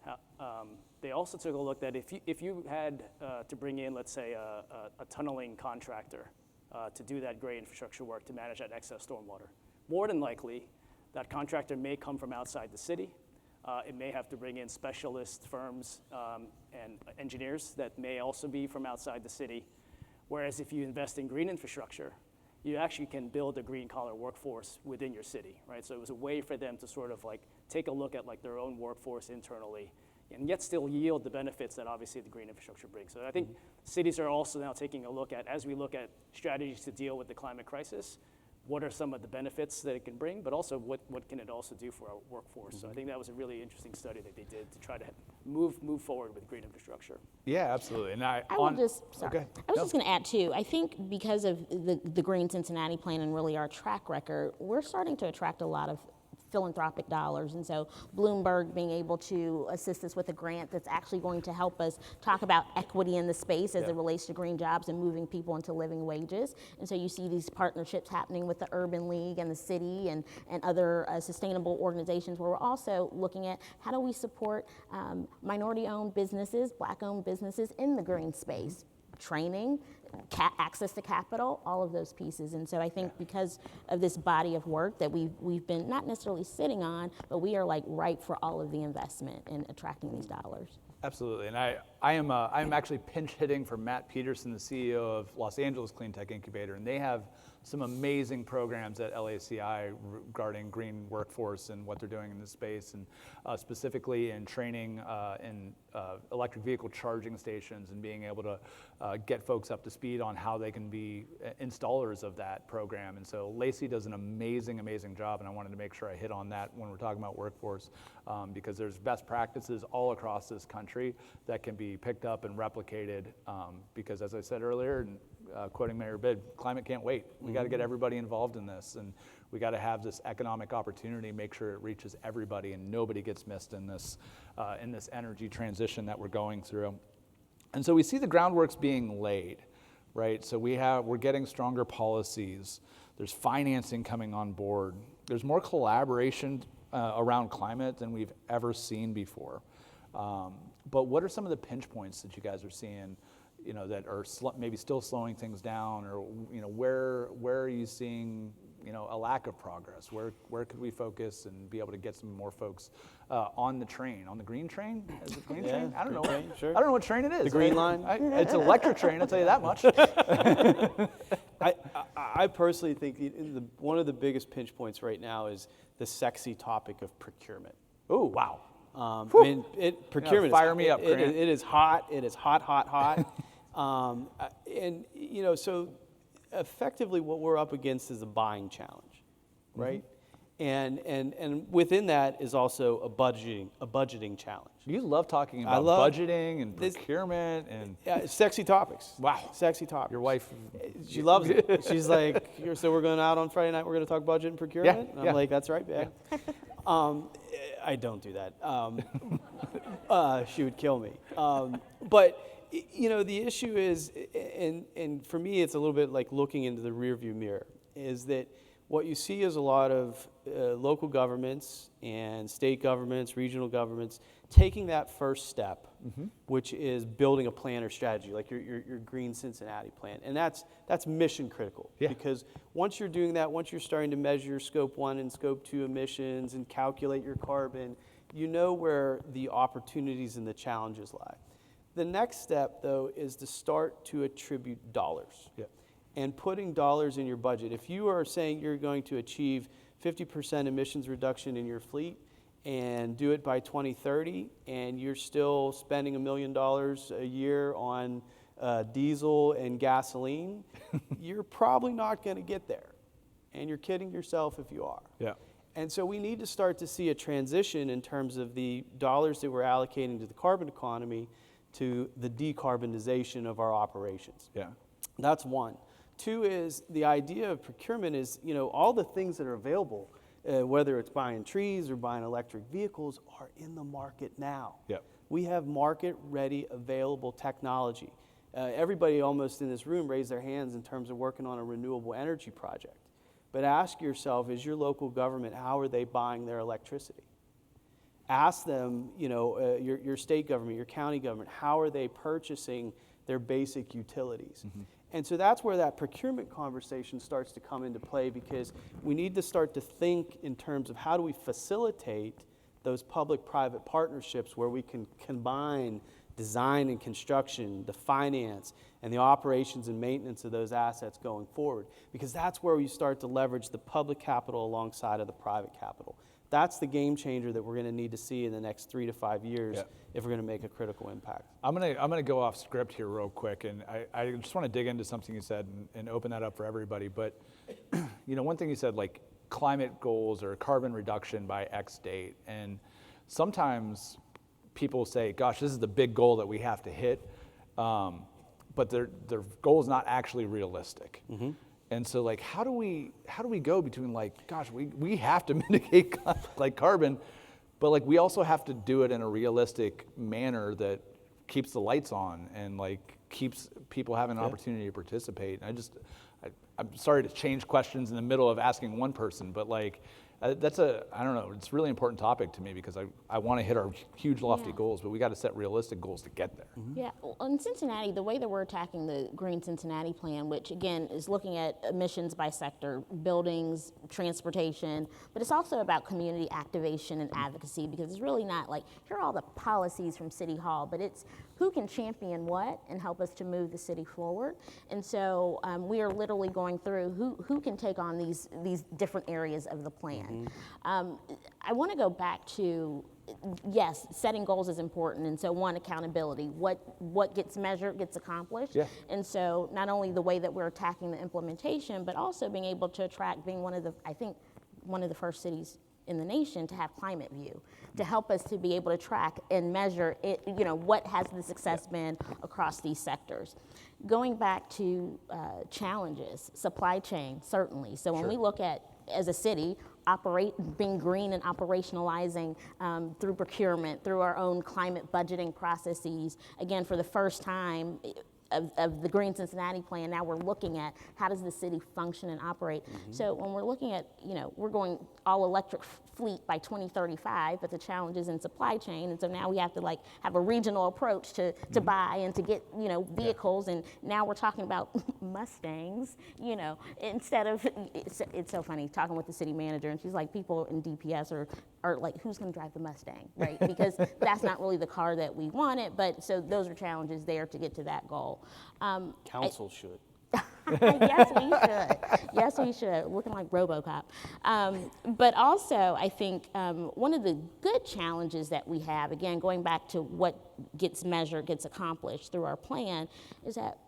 they also took a look that if you had to bring in, let's say, a tunneling contractor to do that gray infrastructure work to manage that excess stormwater. More than likely, that contractor may come from outside the city. It may have to bring in specialist firms and engineers that may also be from outside the city. Whereas if you invest in green infrastructure, you actually can build a green collar workforce within your city, right? So it was a way for them to sort of like take a look at like their own workforce internally and yet still yield the benefits that obviously the green infrastructure brings. So I think cities are also now taking a look at, as we look at strategies to deal with the climate crisis, what are some of the benefits that it can bring, but also what can it also do for our workforce? So I think that was a really interesting study that they did to try to move forward with green infrastructure. Yeah, absolutely. And I was just going to add too. I think because of the Green Cincinnati plan and really our track record, we're starting to attract a lot of philanthropic dollars, and so Bloomberg being able to assist us with a grant that's actually going to help us talk about equity in the space as it relates to green jobs and moving people into living wages. And so you see these partnerships happening with the Urban League and the city and other sustainable organizations, where we're also looking at how do we support minority-owned businesses, Black-owned businesses in the green space. Training, access to capital, all of those pieces. And so I think because of this body of work that we've been not necessarily sitting on, but we are like ripe for all of the investment in attracting these dollars. Absolutely, and I am actually pinch hitting for Matt Peterson, the CEO of Los Angeles Clean Tech Incubator, and they have some amazing programs at LACI regarding green workforce and what they're doing in this space, and specifically in training in electric vehicle charging stations and being able to get folks up to speed on how they can be installers of that program. And so Lacey does an amazing, amazing job, and I wanted to make sure I hit on that when we're talking about workforce, because there's best practices all across this country that can be picked up and replicated, because as I said earlier, and quoting Mayor Bibb, climate can't wait. We got to get everybody involved in this, and we got to have this economic opportunity, make sure it reaches everybody and nobody gets missed in this energy transition that we're going through. And so we see the groundwork's being laid, right? So we're getting stronger policies. There's financing coming on board. There's more collaboration around climate than we've ever seen before. But what are some of the pinch points that you guys are seeing, that are maybe still slowing things down, or where are you seeing a lack of progress? Where could we focus and be able to get some more folks on the train, on the green train? Is it green train? I don't know. Train, sure. I don't know what train it is. The green line. It's an electric train. I'll tell you that much. I personally think one of the biggest pinch points right now is the sexy topic of procurement. Oh, wow. I mean, procurement. Fire me up, Grant. It is hot. It is hot, hot, hot. And so effectively, what we're up against is a buying challenge, right? And within that is also a budgeting challenge. You love talking about budgeting and procurement and sexy topics. Wow, sexy topics. Your wife, she loves it. She's like, so we're going out on Friday night. We're going to talk budget and procurement. And I'm like, that's right, babe. I don't do that. She would kill me. But the issue is, and for me, it's a little bit like looking into the rearview mirror, is that what you see is a lot of local governments and state governments, regional governments, taking that first step, which is building a plan or strategy, like your Green Cincinnati plan. And that's mission critical, because once you're doing that, once you're starting to measure your Scope 1 and Scope 2 emissions and calculate your carbon, you know where the opportunities and the challenges lie. The next step, though, is to start to attribute dollars. And putting dollars in your budget. If you are saying you're going to achieve 50% emissions reduction in your fleet and do it by 2030, and you're still spending $1 million a year on diesel and gasoline, you're probably not going to get there. And you're kidding yourself if you are. And so we need to start to see a transition in terms of the dollars that we're allocating to the carbon economy to the decarbonization of our operations. That's one. Two is the idea of procurement is, all the things that are available, whether it's buying trees or buying electric vehicles, are in the market now. We have market-ready, available technology. Everybody almost in this room raised their hands in terms of working on a renewable energy project. But ask yourself, is your local government, how are they buying their electricity? Ask them, your state government, your county government, how are they purchasing their basic utilities? And so that's where that procurement conversation starts to come into play, because we need to start to think in terms of how do we facilitate those public-private partnerships where we can combine design and construction, the finance, and the operations and maintenance of those assets going forward. Because that's where you start to leverage the public capital alongside of the private capital. That's the game changer that we're going to need to see in the next 3 to 5 years if we're going to make a critical impact. I'm gonna go off script here real quick, and I just want to dig into something you said and open that up for everybody. But one thing you said, like climate goals or carbon reduction by X date, and sometimes people say, "Gosh, this is the big goal that we have to hit," but their goal is not actually realistic. Mm-hmm. And so, like, how do we go between, like, gosh, we have to mitigate like carbon, but like we also have to do it in a realistic manner that keeps the lights on and like keeps people having an opportunity to participate. And I'm sorry to change questions in the middle of asking one person, but like that's I don't know, it's a really important topic to me because I want to hit our huge lofty goals, but we got to set realistic goals to get there. Mm-hmm. Yeah, well, in Cincinnati, the way that we're attacking the Green Cincinnati plan, which again is looking at emissions by sector, buildings, transportation, but it's also about community activation and advocacy, because it's really not like, here are all the policies from City Hall, but it's who can champion what and help us to move the city forward. And so we are literally going through who can take on these different areas of the plan. Mm-hmm. I want to go back to, yes, setting goals is important. And so one, accountability, what gets measured gets accomplished. Yeah. And so not only the way that we're attacking the implementation, but also being able to attract, being one of the first cities in the nation to have Climate View, to help us to be able to track and measure it, what has the success been across these sectors. Going back to challenges, supply chain, certainly. So when we look at, as a city, being green and operationalizing through procurement, through our own climate budgeting processes, again, for the first time, of the Green Cincinnati plan, now we're looking at how does the city function and operate. Mm-hmm. So when we're looking at, we're going all electric fleet by 2035, but the challenge is in supply chain, and so now we have to have a regional approach to buy and to get vehicles, and now we're talking about Mustangs, instead of, it's so funny talking with the city manager, and she's like, people in DPS are like, who's going to drive the Mustang, right? Because that's not really the car that we wanted, but so those are challenges there to get to that goal. Council should. Yes, we should. Yes, we should. Looking like RoboCop. But also, I think one of the good challenges that we have, again, going back to what gets measured, gets accomplished through our plan, is that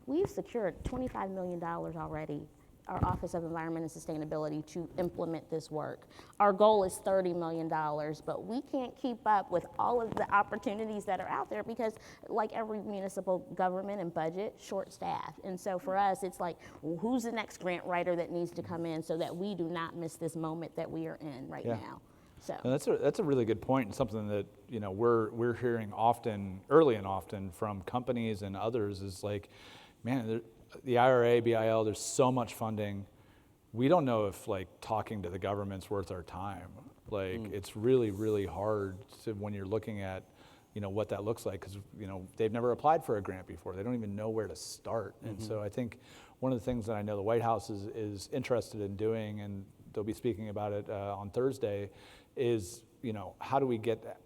we've secured $25 million already, our Office of Environment and Sustainability, to implement this work. Our goal is $30 million, but we can't keep up with all of the opportunities that are out there because, like every municipal government and budget, short staff. And so for us, it's like, well, who's the next grant writer that needs to come in so that we do not miss this moment that we are in right now? So and that's a really good point, and something that we're hearing early and often from companies and others is like, man, the IRA, BIL, there's so much funding. We don't know if talking to the government's worth our time. It's really, really hard when you're looking at, what that looks like, because, they've never applied for a grant before. They don't even know where to start. Mm-hmm. And so I think one of the things that I know the White House is interested in doing, and they'll be speaking about it on Thursday, is, how do we get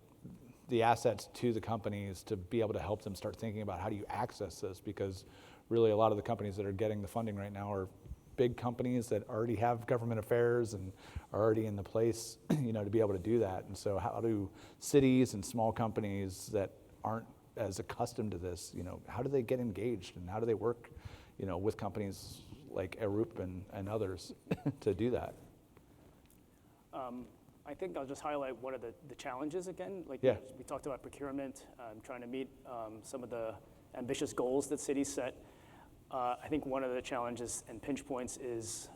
the assets to the companies to be able to help them start thinking about how do you access this, because really a lot of the companies that are getting the funding right now are big companies that already have government affairs and are already in the place, to be able to do that. And so how do cities and small companies that aren't as accustomed to this, how do they get engaged, and how do they work, with companies like Erup and others to do that? I think I'll just highlight one of the challenges again. We talked about procurement, trying to meet some of the ambitious goals that cities set. I think one of the challenges and pinch points is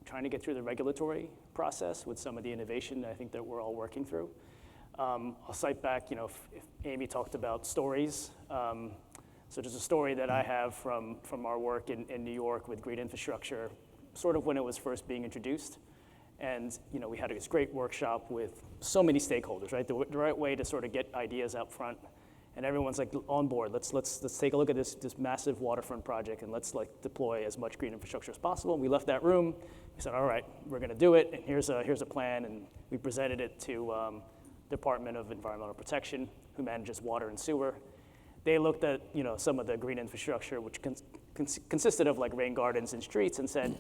trying to get through the regulatory process with some of the innovation I think that we're all working through. I'll cite back, if Amy talked about stories. So there's a story that I have from our work in New York with green infrastructure, sort of when it was first being introduced. And we had this great workshop with so many stakeholders, right? The right way to sort of get ideas out front. and everyone's like on board. Let's take a look at this massive waterfront project, and let's like deploy as much green infrastructure as possible. And we left that room. We said, all right, we're going to do it, and here's a plan. And we presented it to Department of Environmental Protection, who manages water and sewer. They looked at some of the green infrastructure, which consisted of like rain gardens and streets, and said,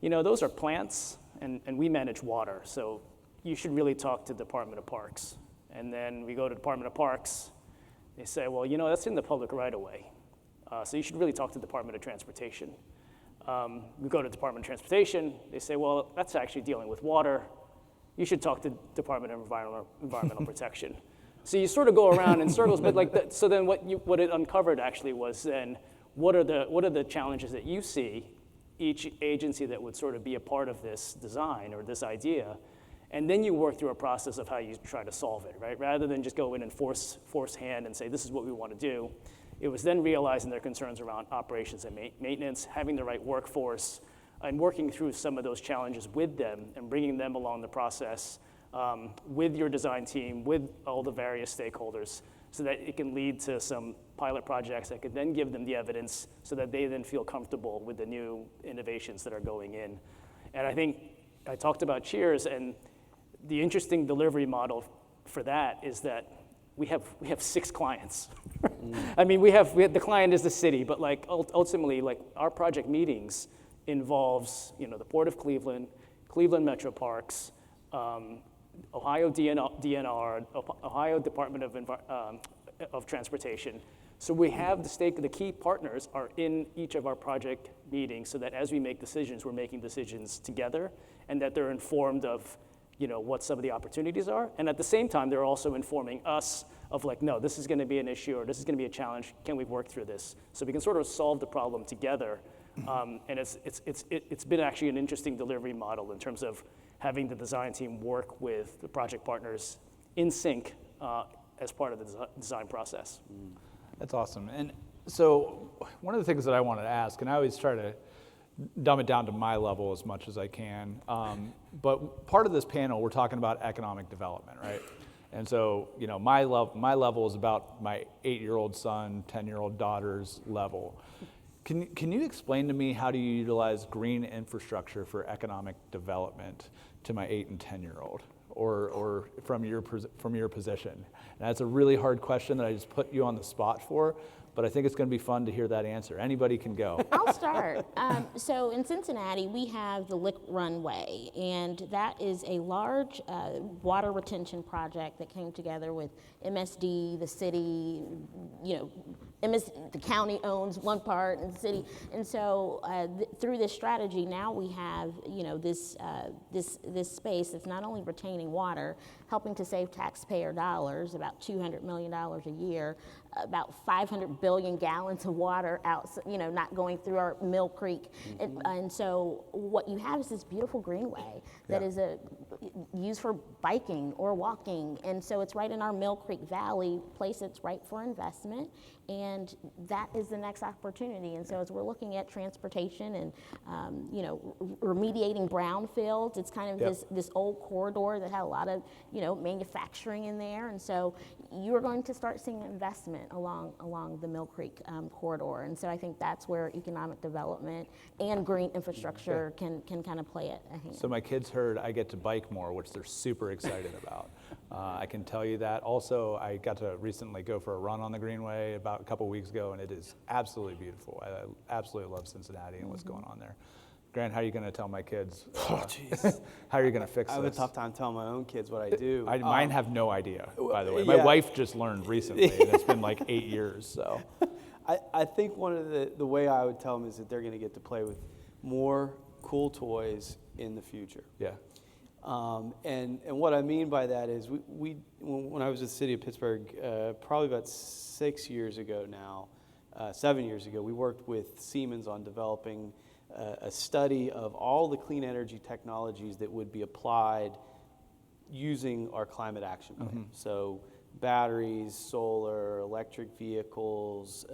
those are plants, and we manage water, so you should really talk to Department of Parks. And then we go to Department of Parks. They say, well, that's in the public right of way, so you should really talk to Department of Transportation. We go to Department of Transportation. They say, well, that's actually dealing with water. You should talk to Department of Environmental Protection. So you sort of go around in circles, but like that, so then what it uncovered actually was then what are the challenges that you see, each agency that would sort of be a part of this design or this idea, and then you work through a process of how you try to solve it, right? Rather than just go in and force hand and say this is what we want to do. It was then realizing their concerns around operations and maintenance, having the right workforce, and working through some of those challenges with them and bringing them along the process with your design team, with all the various stakeholders, so that it can lead to some pilot projects that could then give them the evidence so that they then feel comfortable with the new innovations that are going in. And I think I talked about Cheers, and the interesting delivery model for that is that we have 6 clients. I mean, we have the client is the city, but like ultimately, like our project meetings involves the Port of Cleveland, Cleveland Metro Parks, Ohio DNR, Ohio Department of Transportation. So we have the key partners are in each of our project meetings, so that as we make decisions, we're making decisions together, and that they're informed of what some of the opportunities are. And at the same time, they're also informing us of like, no, this is going to be an issue, or this is going to be a challenge. Can we work through this? So we can sort of solve the problem together. And it's been actually an interesting delivery model in terms of having the design team work with the project partners in sync as part of the design process. That's awesome. And so one of the things that I wanted to ask, and I always try to dumb it down to my level as much as I can, but part of this panel, we're talking about economic development, right? And so, my level is about my 8-year-old son, 10-year-old daughter's level. Can you explain to me how do you utilize green infrastructure for economic development to my 8 and 10-year-old, or from your position? And that's a really hard question that I just put you on the spot for, but I think it's going to be fun to hear that answer. Anybody can go. I'll start. So in Cincinnati, we have the Lick Runway, and that is a large water retention project that came together with MSD, the city, the county owns one part, and the city, and so through this strategy, now we have this space that's not only retaining water, helping to save taxpayer dollars, about $200 million a year, about 500 billion gallons of water out, not going through our Mill Creek, and so what you have is this beautiful greenway that is used for biking or walking, and so it's right in our Mill Creek Valley, place that's right for investment, and that is the next opportunity. And so as we're looking at transportation and remediating brownfields, it's kind of this old corridor that had a lot of manufacturing in there, and so you're going to start seeing investment along the Mill Creek corridor. And so I think that's where economic development and green infrastructure can kind of play a hand. So my kids heard I get to bike more, which they're super excited about. I can tell you that. Also, I got to recently go for a run on the Greenway about a couple weeks ago, and it is absolutely beautiful. I absolutely love Cincinnati and what's going on there. Grant, how are you going to tell my kids? How are you going to fix this? I have a tough time telling my own kids what I do. Mine have no idea, by the way. My wife just learned recently, and it's been like 8 years. So, I think one of the way I would tell them is that they're going to get to play with more cool toys in the future. Yeah. And what I mean by that is when I was with the city of Pittsburgh, probably about 6 years ago now, 7 years ago, we worked with Siemens on developing a study of all the clean energy technologies that would be applied using our climate action plan. So batteries, solar, electric vehicles,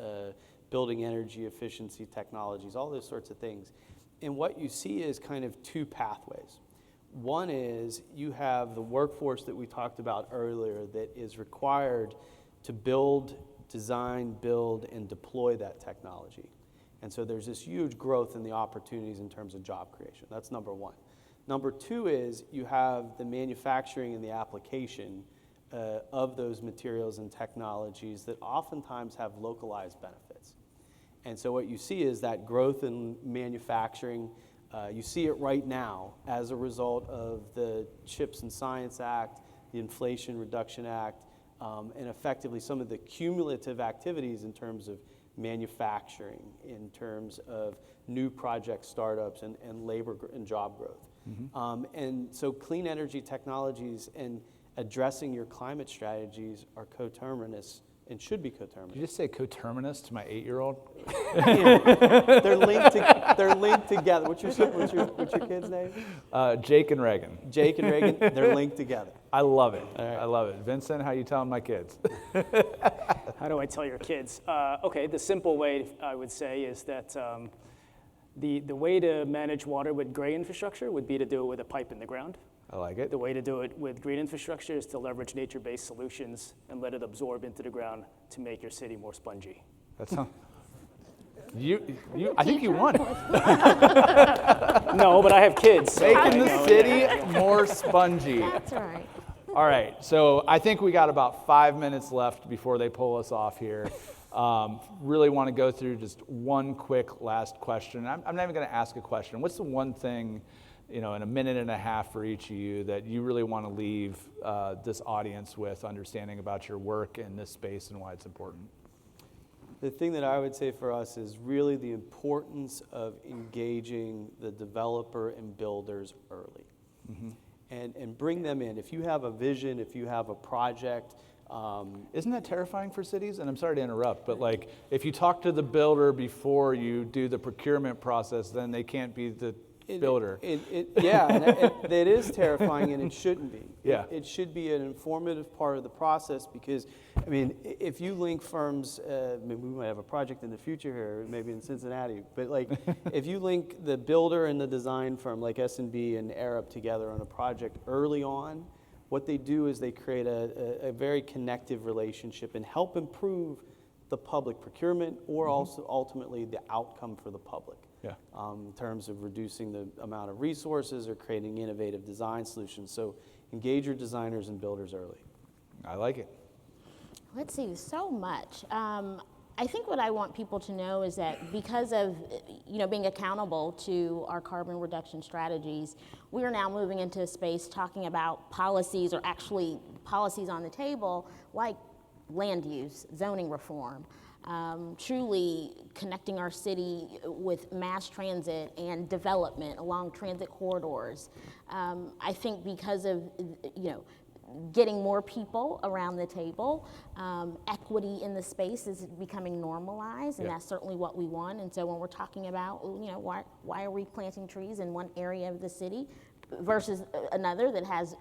building energy efficiency technologies, all those sorts of things. And what you see is kind of 2 pathways. One is you have the workforce that we talked about earlier that is required to build, design, build, and deploy that technology. And so there's this huge growth in the opportunities in terms of job creation. That's number one. Number two is you have the manufacturing and the application of those materials and technologies that oftentimes have localized benefits. And so what you see is that growth in manufacturing. You see it right now as a result of the CHIPS and Science Act, the Inflation Reduction Act, and effectively some of the cumulative activities in terms of manufacturing, in terms of new project startups and labor and job growth. And so clean energy technologies and addressing your climate strategies are coterminous and should be coterminous. Did you just say coterminous to my 8-year-old? They're linked together. What's your kid's name? Jake and Reagan. Jake and Reagan, they're linked together. I love it. All right. I love it. Vincent, how you telling my kids? How do I tell your kids? Okay, the simple way I would say is that the way to manage water with gray infrastructure would be to do it with a pipe in the ground. I like it. The way to do it with green infrastructure is to leverage nature-based solutions and let it absorb into the ground to make your city more spongy. That's not, I think you won. No, but I have kids. So Making the city more spongy. That's right. All right, so I think we got about 5 minutes left before they pull us off here. Really want to go through just one quick last question. I'm not even going to ask a question. What's the one thing, in a minute and a half for each of you that you really want to leave this audience with, understanding about your work in this space and why it's important? The thing that I would say for us is really the importance of engaging the developer and builders early. And bring them in. If you have a vision, if you have a project. Isn't that terrifying for cities? And I'm sorry to interrupt, but like if you talk to the builder before you do the procurement process, then they can't be the builder. It is terrifying, and it shouldn't be. Yeah. It should be an informative part of the process because, if you link firms, we might have a project in the future here, maybe in Cincinnati, but like if you link the builder and the design firm like S&B and Arup together on a project early on, what they do is they create a very connective relationship and help improve the public procurement or also ultimately the outcome for the public. Yeah. In terms of reducing the amount of resources or creating innovative design solutions. So engage your designers and builders early. I like it. Let's see, so much. I think what I want people to know is that because of being accountable to our carbon reduction strategies, we are now moving into a space talking about policies or actually policies on the table like land use, zoning reform, truly connecting our city with mass transit and development along transit corridors. I think because of, getting more people around the table, equity in the space is becoming normalized, and that's certainly what we want. And so when we're talking about, why are we planting trees in one area of the city versus another that has,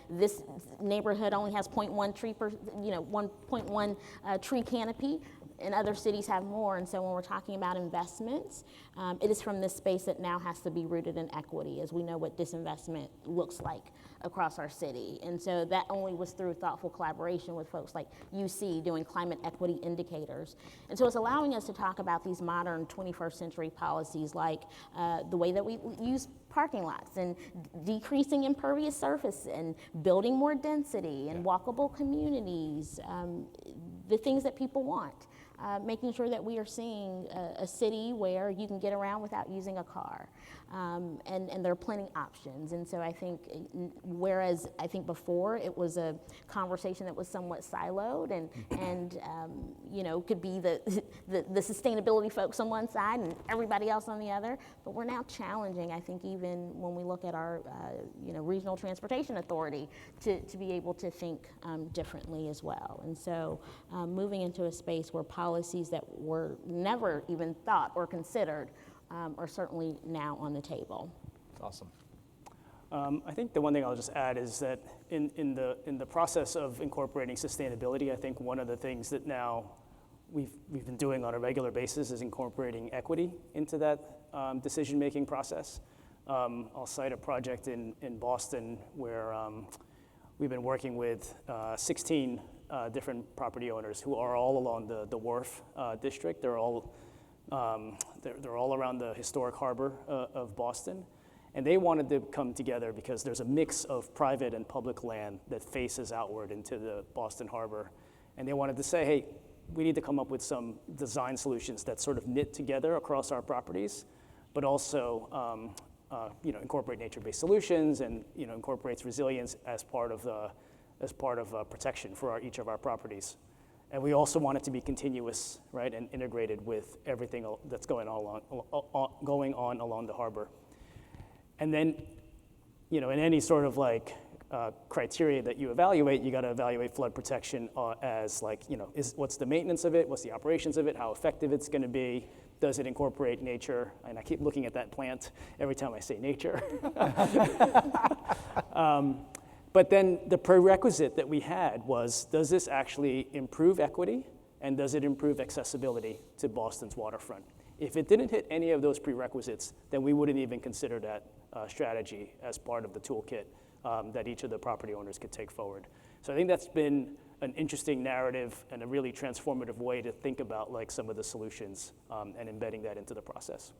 this neighborhood only has 0.1 tree per, 1.1 tree canopy, and other cities have more. And so when we're talking about investments, it is from this space that now has to be rooted in equity, as we know what disinvestment looks like across our city. And so that only was through thoughtful collaboration with folks like UC doing climate equity indicators. And so it's allowing us to talk about these modern 21st century policies like the way that we use parking lots and decreasing impervious surface and building more density and walkable communities, the things that people want. Making sure that we are seeing a city where you can get around without using a car. And there are plenty options. And so I think, whereas I think before it was a conversation that was somewhat siloed and could be the sustainability folks on one side and everybody else on the other, but we're now challenging, I think, even when we look at our regional transportation authority to be able to think differently as well. And so moving into a space where policies that were never even thought or considered are certainly now on the table. That's awesome. I think the one thing I'll just add is that in the process of incorporating sustainability, I think one of the things that now we've been doing on a regular basis is incorporating equity into that decision-making process. I'll cite a project in Boston where we've been working with 16 different property owners who are all along the Wharf district. They're all around the historic harbor of Boston. And they wanted to come together because there's a mix of private and public land that faces outward into the Boston harbor. And they wanted to say, hey, we need to come up with some design solutions that sort of knit together across our properties, but also incorporate nature-based solutions and incorporates resilience as part of protection for each of our properties. And we also want it to be continuous, right, and integrated with everything that's going on along the harbor. And then, in any sort of criteria that you evaluate, you got to evaluate flood protection as what's the maintenance of it, what's the operations of it, how effective it's going to be, does it incorporate nature? And I keep looking at that plant every time I say nature. But then the prerequisite that we had was, does this actually improve equity, and does it improve accessibility to Boston's waterfront? If it didn't hit any of those prerequisites, then we wouldn't even consider that strategy as part of the toolkit that each of the property owners could take forward. So I think that's been an interesting narrative and a really transformative way to think about some of the solutions and embedding that into the process.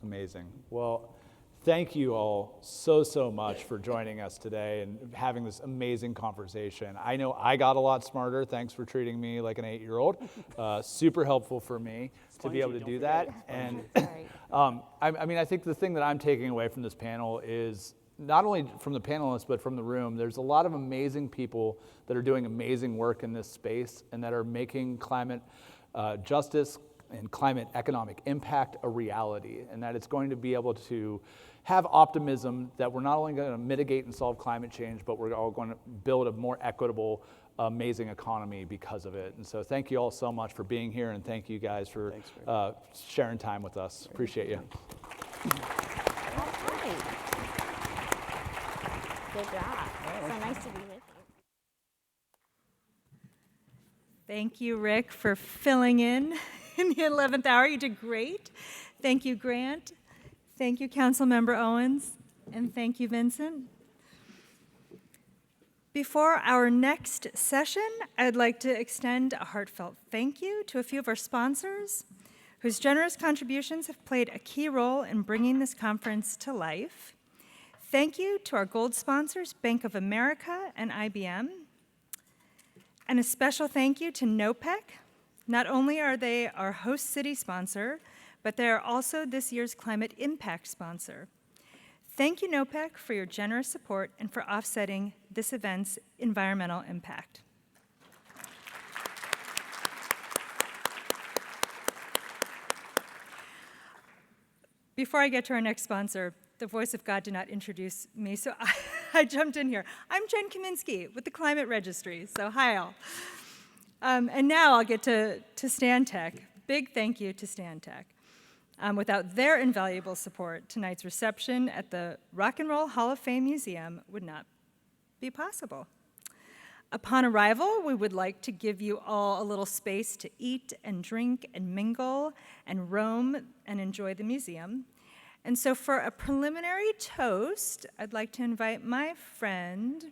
Amazing. Well, thank you all so much for joining us today and having this amazing conversation. I know I got a lot smarter. Thanks for treating me like an 8-year-old. Super helpful for me to be able to do that. And I think the thing that I'm taking away from this panel is not only from the panelists, but from the room, there's a lot of amazing people that are doing amazing work in this space and that are making climate justice and climate economic impact a reality, and that it's going to be able to have optimism that we're not only going to mitigate and solve climate change, but we're all going to build a more equitable, amazing economy because of it. And so thank you all so much for being here, and thank you guys for sharing time with us. Appreciate you. Good job. So nice to be with you. Thank you, Rick, for filling in the 11th hour. You did great. Thank you, Grant. Thank you, Councilmember Owens. And thank you, Vincent. Before our next session, I'd like to extend a heartfelt thank you to a few of our sponsors whose generous contributions have played a key role in bringing this conference to life. Thank you to our gold sponsors, Bank of America and IBM. And a special thank you to NOPEC. Not only are they our host city sponsor, but they are also this year's Climate Impact sponsor. Thank you, NOPEC, for your generous support and for offsetting this event's environmental impact. Before I get to our next sponsor, the voice of God did not introduce me, so I jumped in here. I'm Jen Kaminsky with the Climate Registry, so hi all. And now I'll get to Stantec. Big thank you to Stantec. Without their invaluable support, tonight's reception at the Rock and Roll Hall of Fame Museum would not be possible. Upon arrival, we would like to give you all a little space to eat and drink and mingle and roam and enjoy the museum. And so for a preliminary toast, I'd like to invite my friend,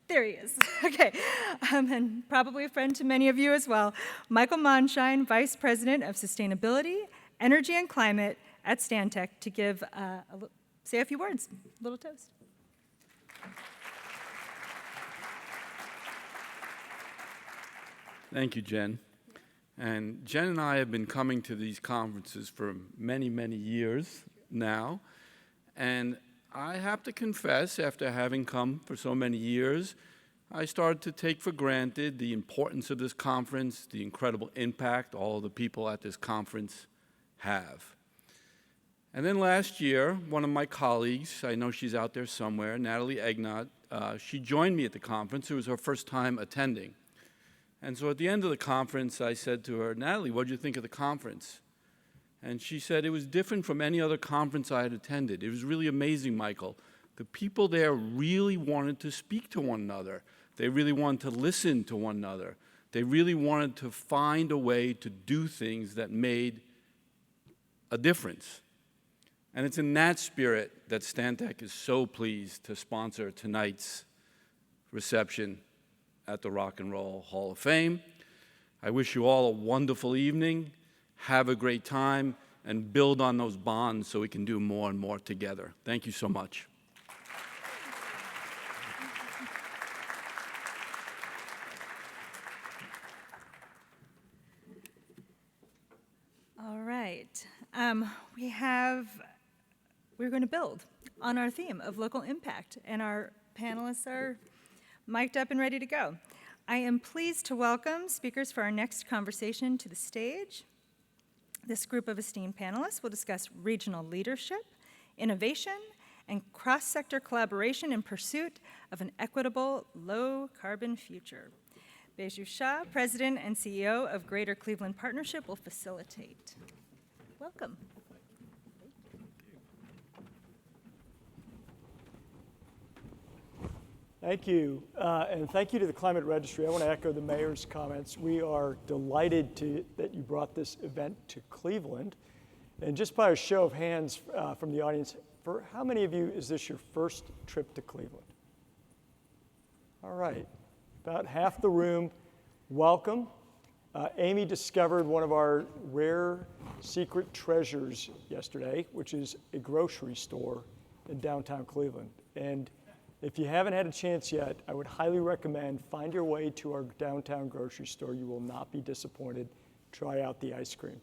there he is, okay, and probably a friend to many of you as well, Michael Monshine, Vice President of Sustainability, Energy and Climate at Stantec, to give say a few words, a little toast. Thank you, Jen. And Jen and I have been coming to these conferences for many, many years now. And I have to confess, after having come for so many years, I started to take for granted the importance of this conference, the incredible impact all of the people at this conference have. And then last year, one of my colleagues, I know she's out there somewhere, Natalie Egnott, she joined me at the conference. It was her first time attending. And so at the end of the conference, I said to her, Natalie, what did you think of the conference? And she said, it was different from any other conference I had attended. It was really amazing, Michael. The people there really wanted to speak to one another. They really wanted to listen to one another. They really wanted to find a way to do things that made a difference. And it's in that spirit that Stantec is so pleased to sponsor tonight's reception at the Rock and Roll Hall of Fame. I wish you all a wonderful evening. Have a great time and build on those bonds so we can do more and more together. Thank you so much. All right. We're going to build on our theme of local impact, and our panelists are mic'd up and ready to go. I am pleased to welcome speakers for our next conversation to the stage. This group of esteemed panelists will discuss regional leadership, innovation, and cross-sector collaboration in pursuit of an equitable, low-carbon future. Beju Shah, President and CEO of Greater Cleveland Partnership, will facilitate. Welcome. Thank you, and thank you to the Climate Registry. I want to echo the mayor's comments. We are delighted that you brought this event to Cleveland. And just by a show of hands from the audience, for how many of you is this your first trip to Cleveland? All right, about half the room. Welcome. Amy discovered one of our rare secret treasures yesterday, which is a grocery store in downtown Cleveland. And if you haven't had a chance yet, I would highly recommend find your way to our downtown grocery store. You will not be disappointed. Try out the ice cream.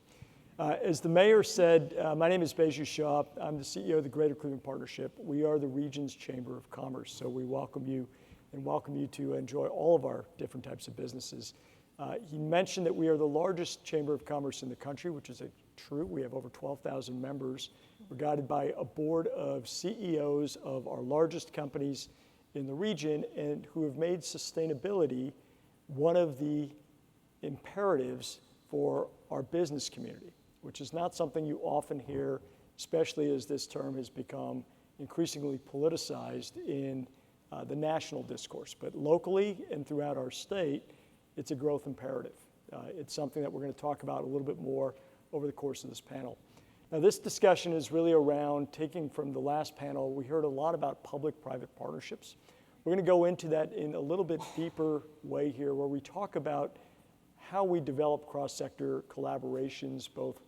As the mayor said, my name is Beju Shah. I'm the CEO of the Greater Cleveland Partnership. We are the region's Chamber of Commerce, so we welcome you and welcome you to enjoy all of our different types of businesses. He mentioned that we are the largest Chamber of Commerce in the country, which is true. We have over 12,000 members. We're guided by a board of CEOs of our largest companies in the region and who have made sustainability one of the imperatives for our business community, which is not something you often hear, especially as this term has become increasingly politicized in the national discourse. But locally and throughout our state, it's a growth imperative. It's something that we're going to talk about a little bit more over the course of this panel. Now, this discussion is really around taking from the last panel. We heard a lot about public-private partnerships. We're going to go into that in a little bit deeper way here, where we talk about how we develop cross-sector collaborations, both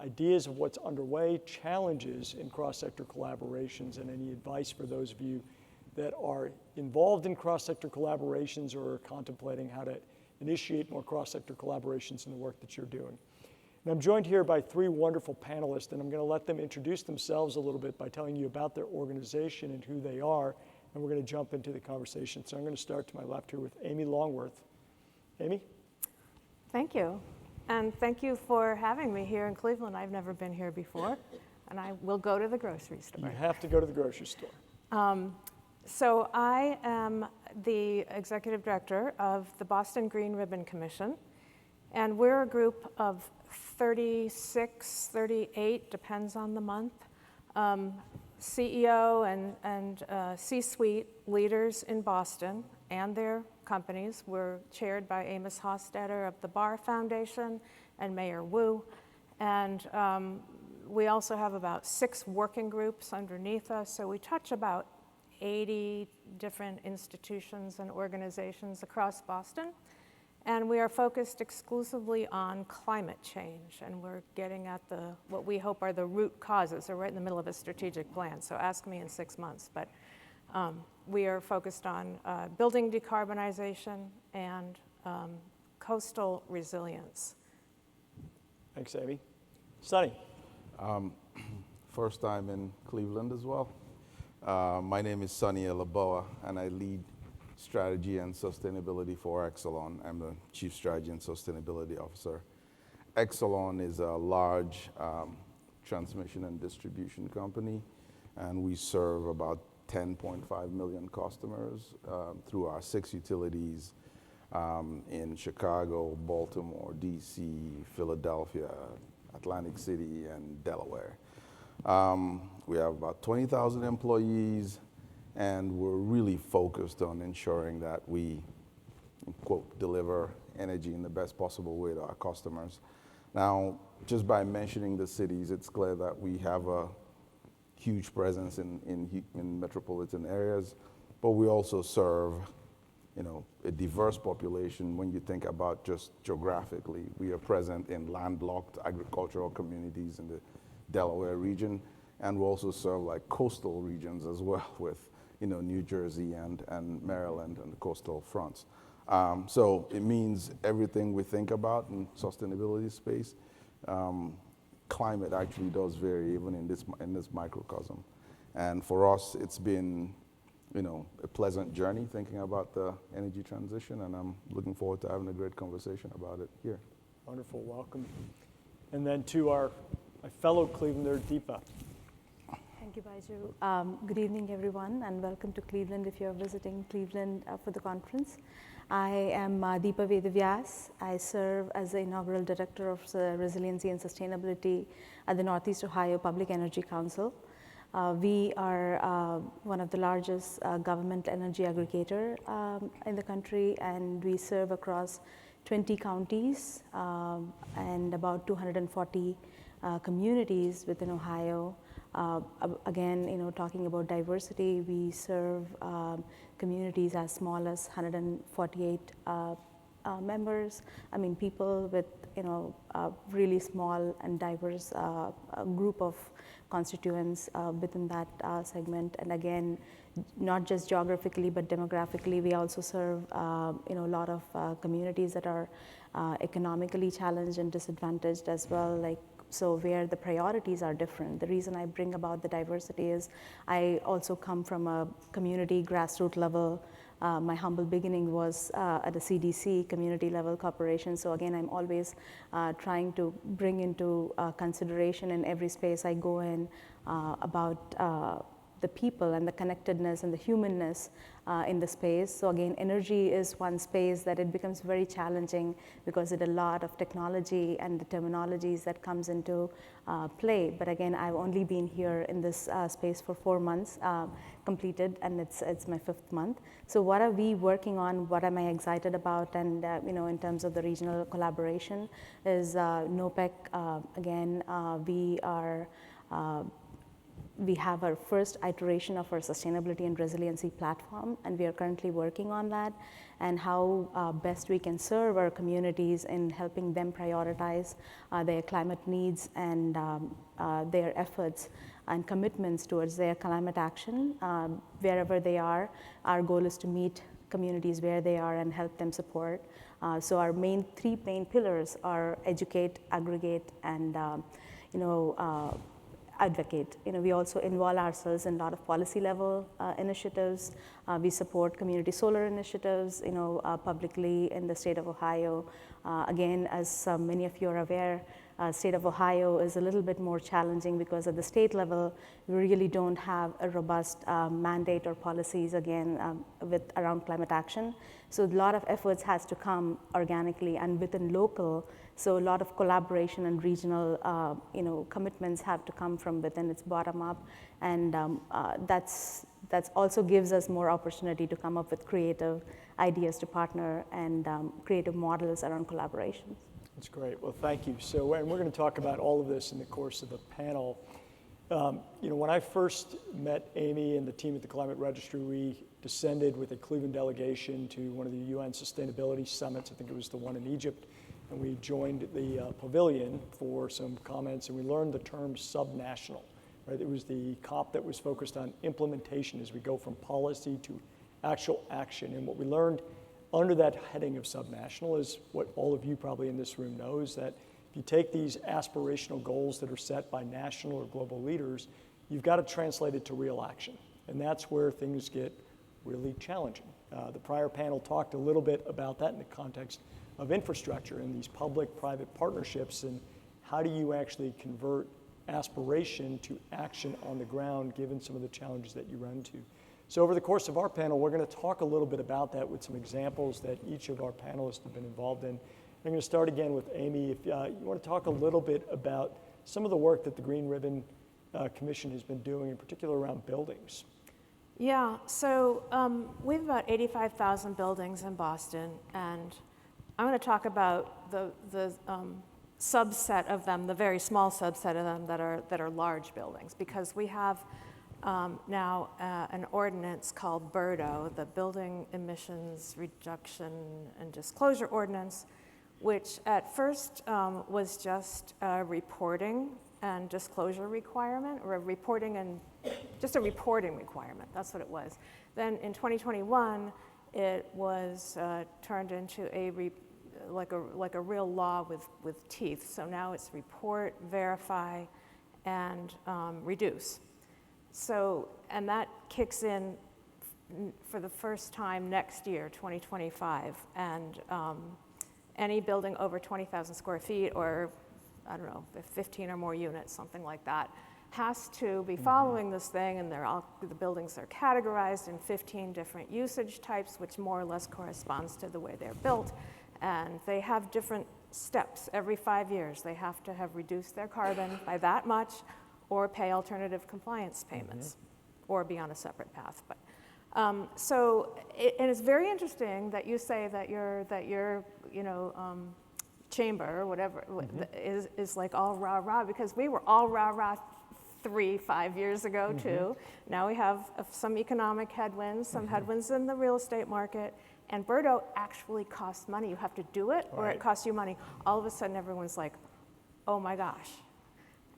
ideas of what's underway, challenges in cross-sector collaborations, and any advice for those of you that are involved in cross-sector collaborations or are contemplating how to initiate more cross-sector collaborations in the work that you're doing. And I'm joined here by three wonderful panelists, and I'm going to let them introduce themselves a little bit by telling you about their organization and who they are, and we're going to jump into the conversation. So I'm going to start to my left here with Amy Longworth. Amy? Thank you, and thank you for having me here in Cleveland. I've never been here before, and I will go to the grocery store. You have to go to the grocery store. So I am the executive director of the Boston Green Ribbon Commission, and we're a group of 36, 38, depends on the month, CEO and C-suite leaders in Boston and their companies. We're chaired by Amos Hofstetter of the Barr Foundation and Mayor Wu, and we also have about 6 working groups underneath us, so we touch about 80 different institutions and organizations across Boston. And we are focused exclusively on climate change, and we're getting at what we hope are the root causes. We're right in the middle of a strategic plan, so ask me in 6 months. But we are focused on building decarbonization and coastal resilience. Thanks, Amy. Sonny. First time in Cleveland as well. My name is Sonny Elaboa, and I lead strategy and sustainability for Exelon. I'm the Chief Strategy and Sustainability Officer. Exelon is a large transmission and distribution company, and we serve about 10.5 million customers through our 6 utilities in Chicago, Baltimore, DC, Philadelphia, Atlantic City, and Delaware. We have about 20,000 employees, and we're really focused on ensuring that we, quote, deliver energy in the best possible way to our customers. Now, just by mentioning the cities, it's clear that we have a huge presence in metropolitan areas, but we also serve a diverse population when you think about just geographically. We are present in landlocked agricultural communities in the Delaware region, and we also serve like coastal regions as well with New Jersey and Maryland and the coastal fronts. So it means everything we think about in sustainability space, climate actually does vary even in this microcosm. And for us, it's been a pleasant journey thinking about the energy transition, and I'm looking forward to having a great conversation about it here. Wonderful, welcome. And then to my fellow Clevelander, Deepa. Thank you, Baiju. Good evening, everyone, and welcome to Cleveland if you're visiting Cleveland for the conference. I am Deepa Vedavyas. I serve as the inaugural Director of Resiliency and Sustainability at the Northeast Ohio Public Energy Council. We are one of the largest government energy aggregator in the country, and we serve across 20 counties and about 240 communities within Ohio. Again, talking about diversity, we serve communities as small as 148 members. I mean, people with a really small and diverse group of constituents within that segment. And again, not just geographically but demographically, we also serve a lot of communities that are economically challenged and disadvantaged as well, so where the priorities are different. The reason I bring about the diversity is I also come from a community grassroots level. My humble beginning was at a CDC, community level corporation. So again, I'm always trying to bring into consideration in every space I go in about the people and the connectedness and the humanness in the space. So again, energy is one space that it becomes very challenging because a lot of technology and the terminologies that comes into play. But again, I've only been here in this space for 4 months completed, and it's my 5th month. So what are we working on? What am I excited about? And in terms of the regional collaboration is NOPEC. Again, we have our first iteration of our sustainability and resiliency platform, and we are currently working on that and how best we can serve our communities in helping them prioritize their climate needs and their efforts and commitments towards their climate action wherever they are. Our goal is to meet communities where they are and help them support. So our three main pillars are educate, aggregate, and advocate. We also involve ourselves in a lot of policy level initiatives. We support community solar initiatives, publicly in the state of Ohio. Again, as many of you are aware, state of Ohio is a little bit more challenging because at the state level, we really don't have a robust mandate or policies again around climate action. So a lot of efforts has to come organically and within local. So a lot of collaboration and regional, commitments have to come from within. It's bottom up, and that's also gives us more opportunity to come up with creative ideas to partner and creative models around collaboration. That's great. Well, thank you. So, and we're going to talk about all of this in the course of the panel. When I first met Amy and the team at the Climate Registry, we descended with a Cleveland delegation to one of the UN Sustainability Summits. I think it was the one in Egypt. And we joined the pavilion for some comments, and we learned the term subnational. Right? It was the COP that was focused on implementation as we go from policy to actual action. And what we learned under that heading of subnational is what all of you probably in this room knows, that if you take these aspirational goals that are set by national or global leaders, you've got to translate it to real action. And that's where things get really challenging. The prior panel talked a little bit about that in the context of infrastructure and these public-private partnerships, and how do you actually convert aspiration to action on the ground given some of the challenges that you run into. So over the course of our panel, we're going to talk a little bit about that with some examples that each of our panelists have been involved in. I'm going to start again with Amy. If you want to talk a little bit about some of the work that the Green Ribbon Commission has been doing, in particular around buildings. Yeah, so we have about 85,000 buildings in Boston, and I'm going to talk about the subset of them, the very small subset of them that are large buildings, because we have now an ordinance called BERDO, the Building Emissions Reduction and Disclosure Ordinance, which at first was just a reporting and disclosure requirement, or just a reporting requirement. That's what it was. Then in 2021, it was turned into like a real law with teeth. So now it's report, verify, and reduce. So, and that kicks in for the first time next year, 2025, and any building over 20,000 square feet, or I don't know, 15 or more units, something like that, has to be following this thing, and the buildings are categorized in 15 different usage types, which more or less corresponds to the way they're built, and they have different steps. Every 5 years, they have to have reduced their carbon by that much, or pay alternative compliance payments, or be on a separate path. But and it's very interesting that you say that your chamber or whatever is like all rah rah, because we were all rah rah 5 years ago too. Now we have some economic headwinds, some headwinds in the real estate market, and BERDO actually costs money. You have to do it, or it costs you money. All of a sudden, everyone's like, "Oh my gosh."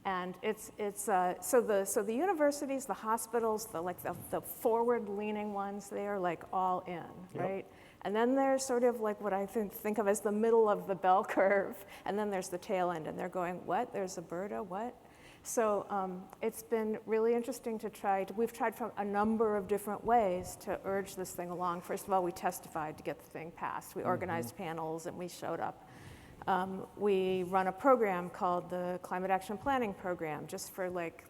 And so the universities, the hospitals, the forward-leaning ones, they are like all in, right? And then there's sort of like what I think of as the middle of the bell curve, and then there's the tail end, and they're going, what? There's a BERDO, what? So it's been really interesting to we've tried from a number of different ways to urge this thing along. First of all, we testified to get the thing passed. We organized panels, and we showed up. We run a program called the Climate Action Planning Program, just for like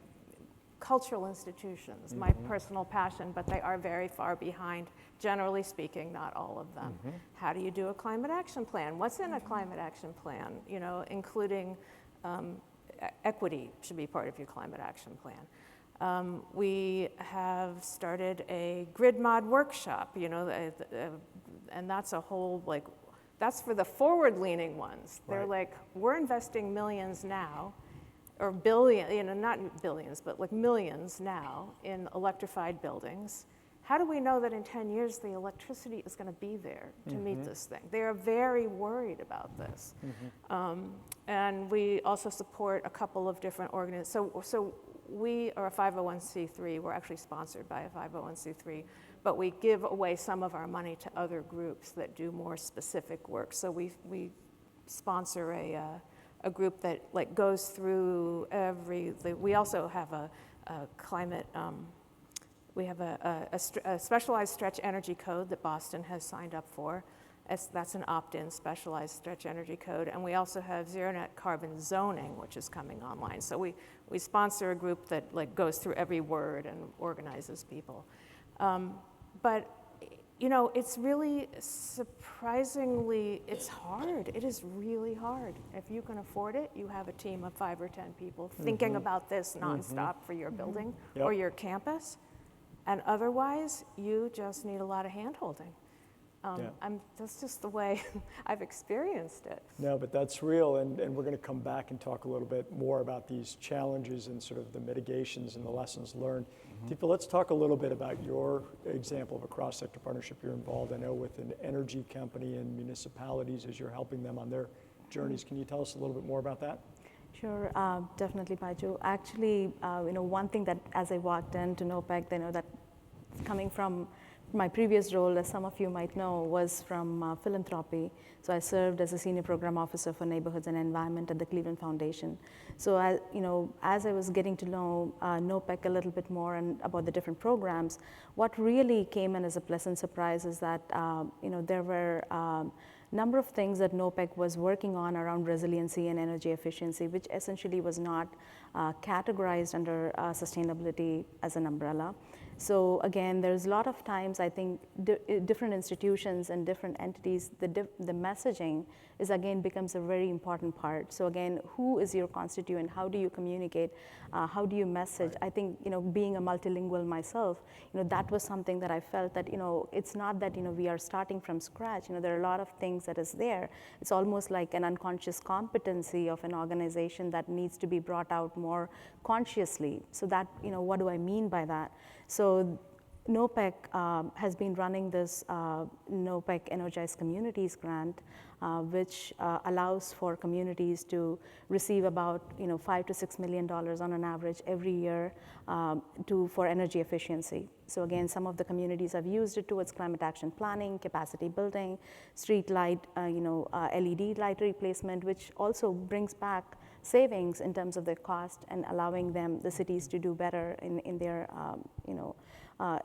cultural institutions, my personal passion, but they are very far behind, generally speaking, not all of them. How do you do a climate action plan? What's in a climate action plan? You know, including equity should be part of your climate action plan. We have started a grid mod workshop, you know, and that's a whole that's for the forward-leaning ones. They're like, we're investing millions now, or not billions, but like millions now in electrified buildings. How do we know that in 10 years the electricity is going to be there to meet this thing? They are very worried about this. And we also support a couple of different organizations. So we are a 501c3. We're actually sponsored by a 501c3. But we give away some of our money to other groups that do more specific work. So we sponsor a group that like goes through we also have a climate, we have a specialized stretch energy code that Boston has signed up for. That's an opt-in specialized stretch energy code. And we also have zero net carbon zoning, which is coming online. So we sponsor a group that like goes through every word and organizes people. But, you know, it's really surprisingly, it's hard. It is really hard. If you can afford it, you have a team of 5 or 10 people thinking about this nonstop for your building or your campus. And otherwise, you just need a lot of hand-holding. That's just the way I've experienced it. No, but that's real, and we're going to come back and talk a little bit more about these challenges and sort of the mitigations and the lessons learned. Deepa, let's talk a little bit about your example of a cross-sector partnership you're involved, I know, with an energy company and municipalities as you're helping them on their journeys. Can you tell us a little bit more about that? Sure, definitely, Baiju. Actually, one thing that as I walked into NOPEC, they know that coming from my previous role, as some of you might know, was from philanthropy. So I served as a senior program officer for neighborhoods and environment at the Cleveland Foundation. So as I was getting to know NOPEC a little bit more and about the different programs, what really came in as a pleasant surprise is that there were number of things that NOPEC was working on around resiliency and energy efficiency, which essentially was not categorized under sustainability as an umbrella. So again, there's a lot of times I think different institutions and different entities, the messaging is again becomes a very important part. So again, who is your constituent? How do you communicate? How do you message? I think, being a multilingual myself, that was something that I felt that, it's not that, we are starting from scratch. There are a lot of things that is there. It's almost like an unconscious competency of an organization that needs to be brought out more consciously. So that, what do I mean by that? So NOPEC has been running this NOPEC Energized Communities grant, which allows for communities to receive about $5 to $6 million on an average every year for energy efficiency. So again, some of the communities have used it towards climate action planning, capacity building, street light, LED light replacement, which also brings back savings in terms of their cost and allowing the cities to do better in their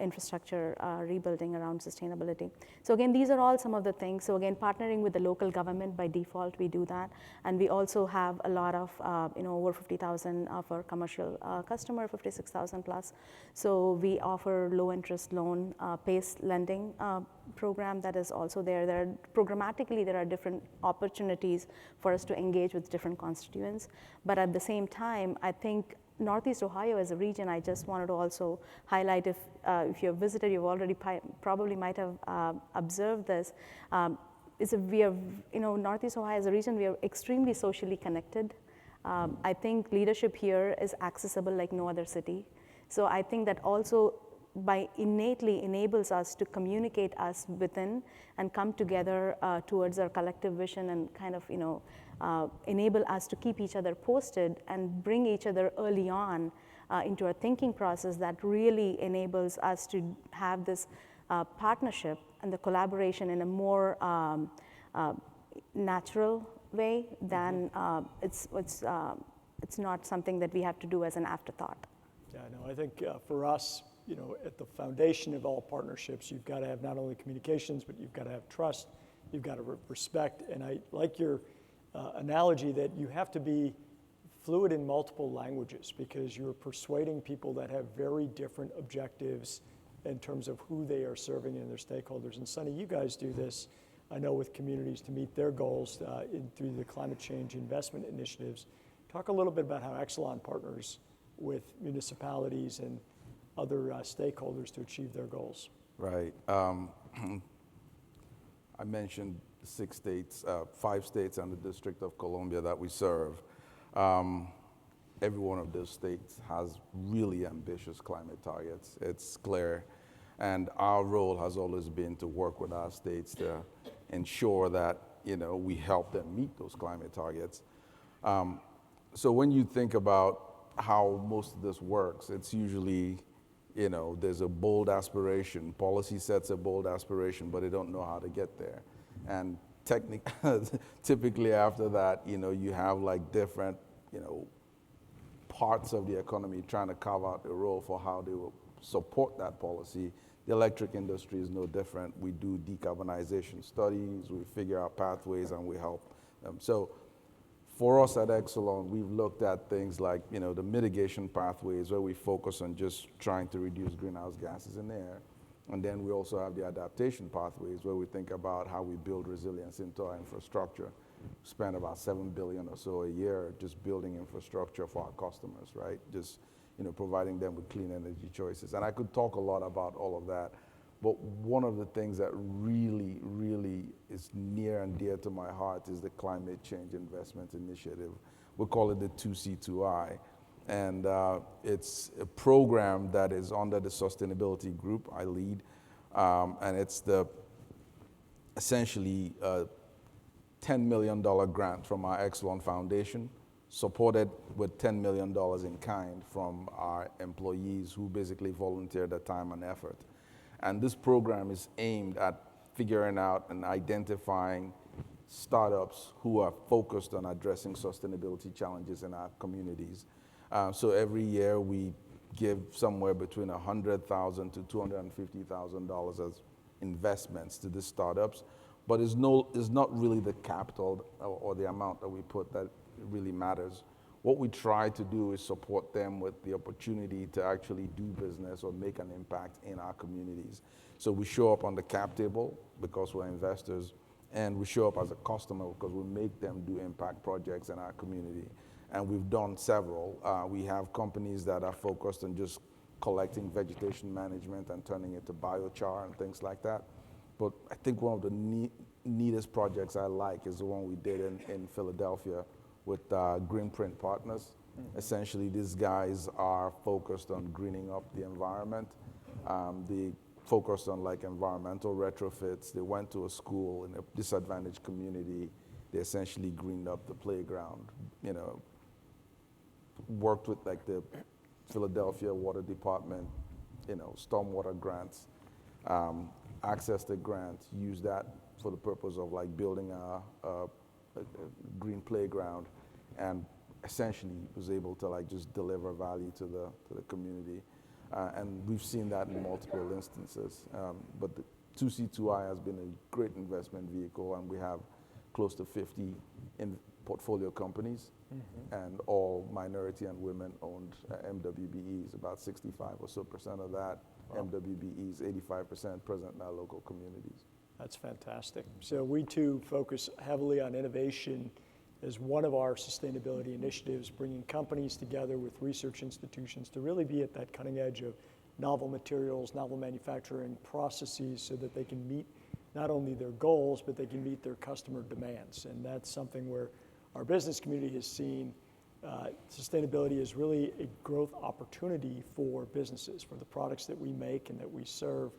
infrastructure rebuilding around sustainability. So again, these are all some of the things. So again, partnering with the local government by default, we do that. And we also have a lot of, over 50,000 of our commercial customer, 56,000 plus. So we offer low interest loan, PACE lending program that is also there. Programmatically, there are different opportunities for us to engage with different constituents. But at the same time, I think Northeast Ohio as a region, I just wanted to also highlight, if you've visited, you've already probably might have observed this, we are, Northeast Ohio as a region, we are extremely socially connected. I think leadership here is accessible like no other city. So I think that also innately enables us to communicate us within and come together towards our collective vision and kind of, enable us to keep each other posted and bring each other early on into our thinking process that really enables us to have this partnership and the collaboration in a more natural way than it's not something that we have to do as an afterthought. Yeah, no, I think for us, at the foundation of all partnerships, you've got to have not only communications, but you've got to have trust, you've got to respect. And I like your analogy that you have to be fluid in multiple languages because you're persuading people that have very different objectives in terms of who they are serving and their stakeholders. And Sunny, you guys do this, I know, with communities to meet their goals through the climate change investment initiatives. Talk a little bit about how Exelon partners with municipalities and other stakeholders to achieve their goals. Right. I mentioned 6 states, 5 states and the District of Columbia that we serve. Every one of those states has really ambitious climate targets. It's clear. And our role has always been to work with our states to ensure that, we help them meet those climate targets. So when you think about how most of this works, it's usually, there's a bold aspiration. Policy sets a bold aspiration, but they don't know how to get there. And typically after that, you have like different, parts of the economy trying to carve out a role for how they will support that policy. The electric industry is no different. We do decarbonization studies, we figure out pathways, and we help them. So for us at Exelon, we've looked at things like, the mitigation pathways where we focus on just trying to reduce greenhouse gases in the air. And then we also have the adaptation pathways where we think about how we build resilience into our infrastructure. We spend about $7 billion or so a year just building infrastructure for our customers, right? Just, providing them with clean energy choices. And I could talk a lot about all of that. But one of the things that really, really is near and dear to my heart is the Climate Change Investment Initiative. We call it the 2C2I. And it's a program that is under the sustainability group I lead. And it's essentially a $10 million grant from our Exelon Foundation, supported with $10 million in kind from our employees who basically volunteer their time and effort. And this program is aimed at figuring out and identifying startups who are focused on addressing sustainability challenges in our communities. So every year we give somewhere between $100,000 to $250,000 as investments to the startups, but it's not really the capital or the amount that we put that really matters. what we try to do is support them with the opportunity to actually do business or make an impact in our communities. So we show up on the cap table because we're investors, and we show up as a customer because we make them do impact projects in our community. And we've done several. We have companies that are focused on just collecting vegetation management and turning it to biochar and things like that. But I think one of the neatest projects I like is the one we did in Philadelphia with Greenprint Partners. Essentially, these guys are focused on greening up the environment. They focused on like environmental retrofits. They went to a school in a disadvantaged community. They essentially greened up the playground, you know, worked with like the Philadelphia Water Department, you know, stormwater grants, accessed the grants, used that for the purpose of like building a green playground, and essentially was able to like just deliver value to the community. And we've seen that in multiple instances. But the 2C2I has been a great investment vehicle, and we have close to 50 in portfolio companies, and all minority and women-owned MWBEs, about 65% or so of that. Wow. MWBEs, 85% present in our local communities. That's fantastic. So we too focus heavily on innovation as one of our sustainability initiatives, bringing companies together with research institutions to really be at that cutting edge of novel materials, novel manufacturing processes, so that they can meet not only their goals, but they can meet their customer demands. And that's something where our business community has seen sustainability is really a growth opportunity for businesses, for the products that we make and that we serve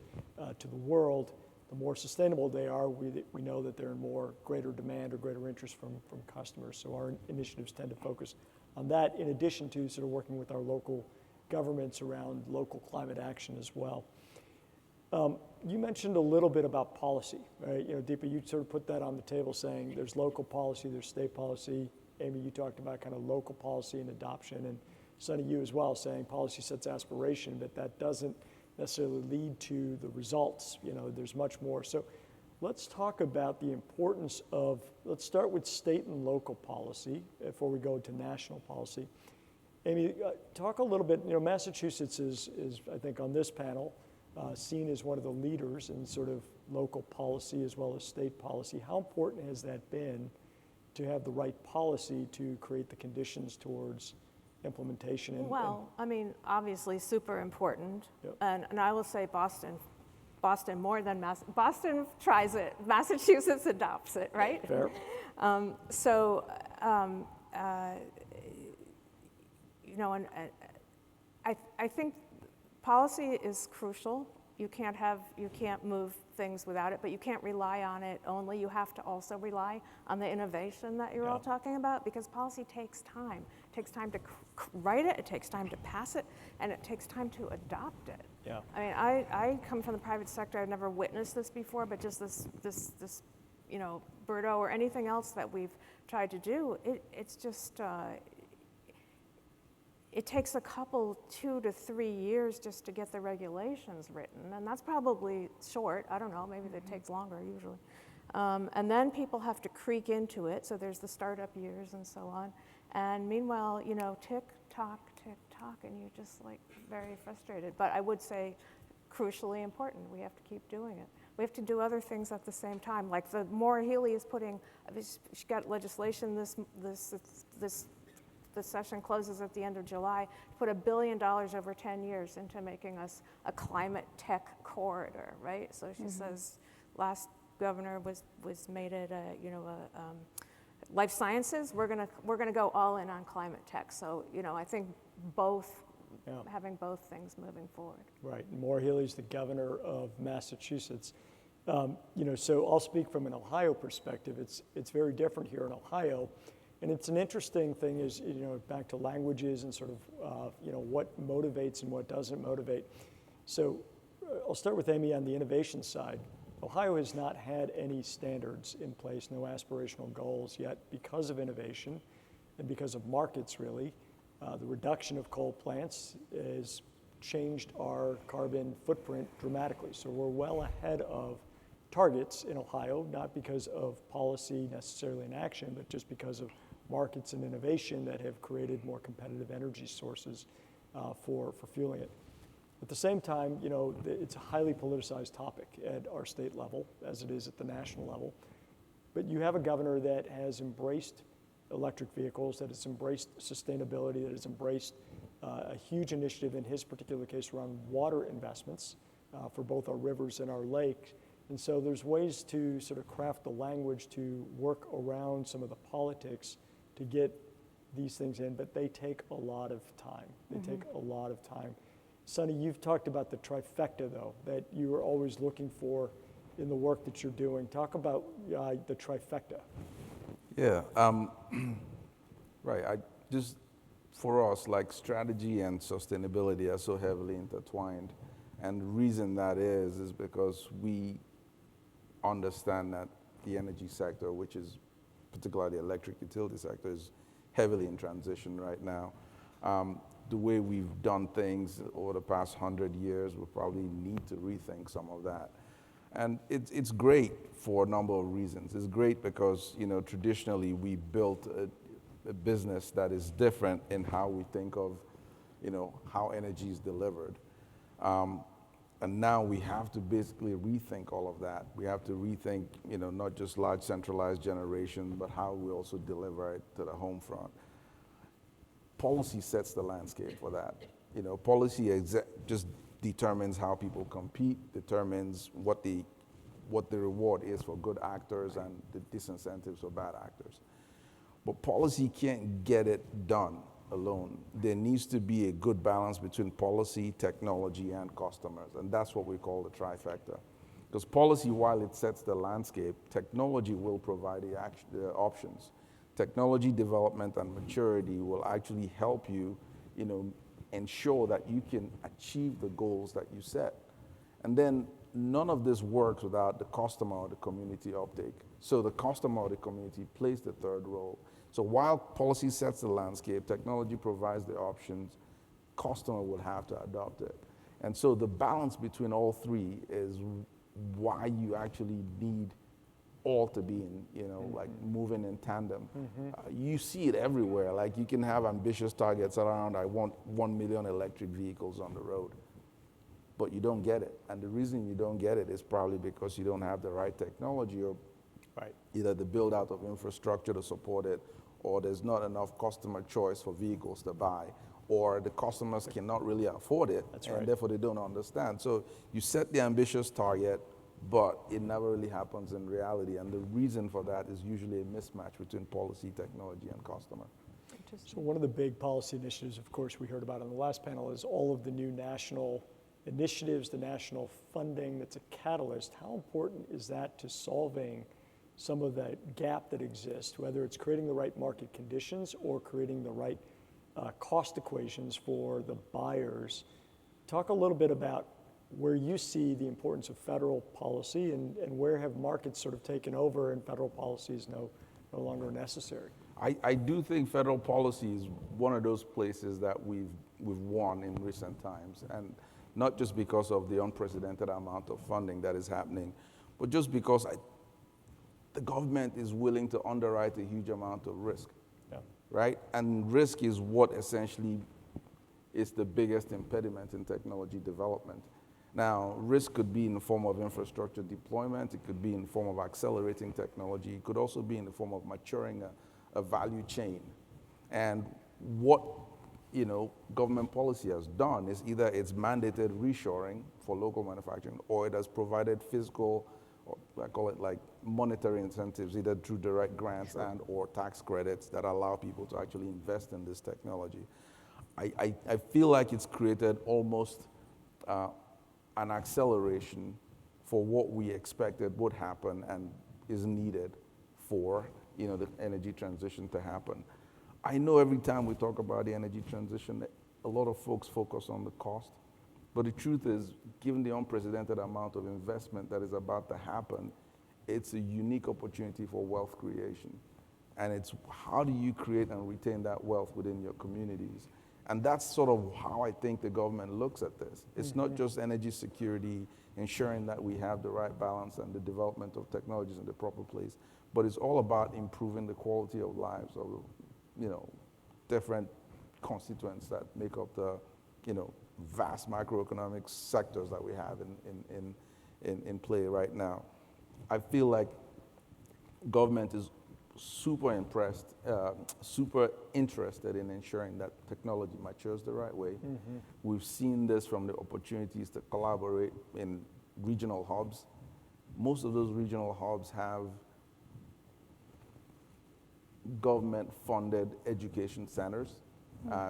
to the world. The more sustainable they are, we know that they're in more greater demand or greater interest from customers. So our initiatives tend to focus on that, in addition to sort of working with our local governments around local climate action as well. You mentioned a little bit about policy, right? You know, Deepa, you sort of put that on the table, saying there's local policy, there's state policy. Amy, you talked about kind of local policy and adoption, and Sunny, you as well, saying policy sets aspiration, but that doesn't necessarily lead to the results. You know, there's much more. So let's talk about the importance of, let's start with state and local policy before we go to national policy. Amy, talk a little bit, you know, Massachusetts is I think on this panel, seen as one of the leaders in sort of local policy as well as state policy. How important has that been to have the right policy to create the conditions towards implementation? Well, I mean, obviously super important. Yep. And I will say Boston more than Boston tries it, Massachusetts adopts it, right? Fair. You know, and I think policy is crucial. You can't move things without it, but you can't rely on it only. You have to also rely on the innovation that you're all talking about, because policy takes time. It takes time to write it, it takes time to pass it, and it takes time to adopt it. Yeah. I mean, I come from the private sector. I've never witnessed this before, but just this you know, Birdo or anything else that we've tried to do, it's just, it takes a couple, 2 to 3 years just to get the regulations written, and that's probably short. I don't know, maybe it takes longer usually. And then people have to creak into it, so there's the startup years and so on. And meanwhile, you know, tick tock, and you're just like very frustrated. But I would say crucially important. We have to keep doing it. We have to do other things at the same time. Like the Maura Healey is putting, she got legislation the session closes at the end of July, put $1 billion over 10 years into making us a climate tech corridor, right? So she says last governor was made it life sciences. We're gonna go all in on climate tech. So, you know, I think having both things moving forward. Right, and Maura Healey's the governor of Massachusetts. You know, so I'll speak from an Ohio perspective. It's very different here in Ohio. And it's an interesting thing is, you know, back to languages and sort of, you know, what motivates and what doesn't motivate. So I'll start with Amy on the innovation side. Ohio has not had any standards in place, no aspirational goals yet because of innovation and because of markets, really. The reduction of coal plants has changed our carbon footprint dramatically. So we're well ahead of targets in Ohio, not because of policy necessarily in action, but just because of markets and innovation that have created more competitive energy sources for fueling it. At the same time, you know, it's a highly politicized topic at our state level, as it is at the national level. But you have a governor that has embraced electric vehicles, that has embraced sustainability, that has embraced a huge initiative in his particular case around water investments for both our rivers and our lakes. And so there's ways to sort of craft the language to work around some of the politics to get these things in, but they take a lot of time. They take a lot of time. Sonny, you've talked about the trifecta, though, that you are always looking for in the work that you're doing. Talk about the trifecta. Yeah, right. For us, like strategy and sustainability are so heavily intertwined. And the reason that is because we understand that the energy sector, which is particularly the electric utility sector, is heavily in transition right now. The way we've done things over the past 100 years, we probably need to rethink some of that. And it's great for a number of reasons. It's great because, you know, traditionally we built a business that is different in how we think of, you know, how energy is delivered. And now we have to basically rethink all of that. We have to rethink, you know, not just large centralized generation, but how we also deliver it to the home front. Policy sets the landscape for that. You know, policy just determines how people compete, determines what the reward is for good actors and the disincentives for bad actors. But policy can't get it done alone. There needs to be a good balance between policy, technology, and customers, and that's what we call the trifecta. Because policy, while it sets the landscape, technology will provide the options. Technology development and maturity will actually help you, you know, ensure that you can achieve the goals that you set. And then none of this works without the customer or the community uptake. So the customer or the community plays the third role. So while policy sets the landscape, technology provides the options, customer will have to adopt it. And so the balance between all three is why you actually need all to be in, you know, like moving in tandem. You see it everywhere. Like you can have ambitious targets around, I want 1 million electric vehicles on the road, but you don't get it. And the reason you don't get it is probably because you don't have the right technology or either the build out of infrastructure to support it, or there's not enough customer choice for vehicles to buy, or the customers cannot really afford it, and therefore they don't understand. So you set the ambitious target, but it never really happens in reality. And the reason for that is usually a mismatch between policy, technology, and customer. So one of the big policy initiatives, of course, we heard about on the last panel is all of the new national initiatives, the national funding that's a catalyst. How important is that to solving some of that gap that exists, whether it's creating the right market conditions or creating the right cost equations for the buyers? Talk a little bit about where you see the importance of federal policy and where have markets sort of taken over and federal policy is no longer necessary. I do think federal policy is one of those places that we've won in recent times, and not just because of the unprecedented amount of funding that is happening, but just because the government is willing to underwrite a huge amount of risk, right? And risk is what essentially is the biggest impediment in technology development. Now, risk could be in the form of infrastructure deployment, it could be in the form of accelerating technology, it could also be in the form of maturing a value chain. And what, you know, government policy has done is either it's mandated reshoring for local manufacturing, or it has provided fiscal, or I call it like monetary incentives, either through direct grants and or tax credits that allow people to actually invest in this technology. I feel like it's created almost an acceleration for what we expected would happen and is needed for, you know, the energy transition to happen. I know every time we talk about the energy transition, a lot of folks focus on the cost, but the truth is, given the unprecedented amount of investment that is about to happen, it's a unique opportunity for wealth creation. And it's how do you create and retain that wealth within your communities? And that's sort of how I think the government looks at this. It's not just energy security, ensuring that we have the right balance and the development of technologies in the proper place, but it's all about improving the quality of lives of different constituents that make up the, vast macroeconomic sectors that we have in play right now. I feel like government is super interested in ensuring that technology matures the right way. Mm-hmm. We've seen this from the opportunities to collaborate in regional hubs. Most of those regional hubs have government-funded education centers.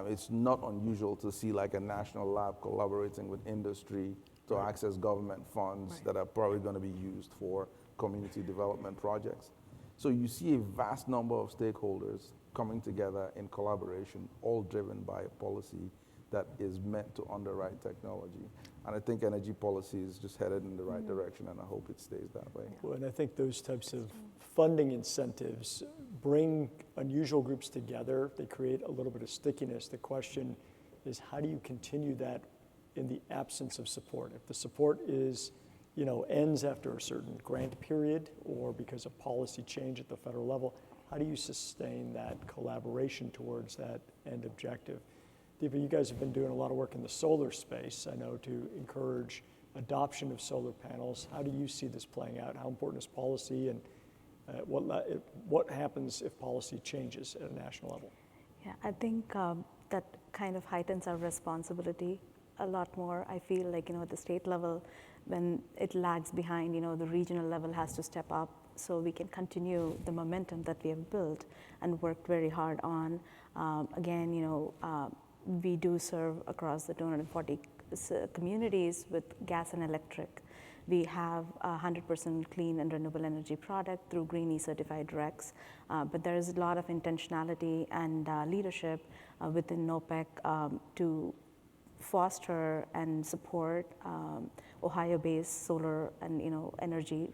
It's not unusual to see like a national lab collaborating with industry to access government funds that are probably going to be used for community development projects. So you see a vast number of stakeholders coming together in collaboration, all driven by a policy that is meant to underwrite technology. And I think energy policy is just headed in the right direction, and I hope it stays that way. Well, and I think those types of funding incentives bring unusual groups together. They create a little bit of stickiness. The question is, how do you continue that in the absence of support? If the support is, ends after a certain grant period or because of policy change at the federal level, how do you sustain that collaboration towards that end objective? Deepa, you guys have been doing a lot of work in the solar space, I know, to encourage adoption of solar panels. How do you see this playing out? How important is policy, and what happens if policy changes at a national level? Yeah, I think that kind of heightens our responsibility a lot more. I feel like, at the state level, when it lags behind, the regional level has to step up so we can continue the momentum that we have built and worked very hard on. Again, we do serve across the 240 communities with gas and electric. We have 100% clean and renewable energy product through Green E-certified RECs, but there is a lot of intentionality and leadership within NOPEC to foster and support Ohio-based solar and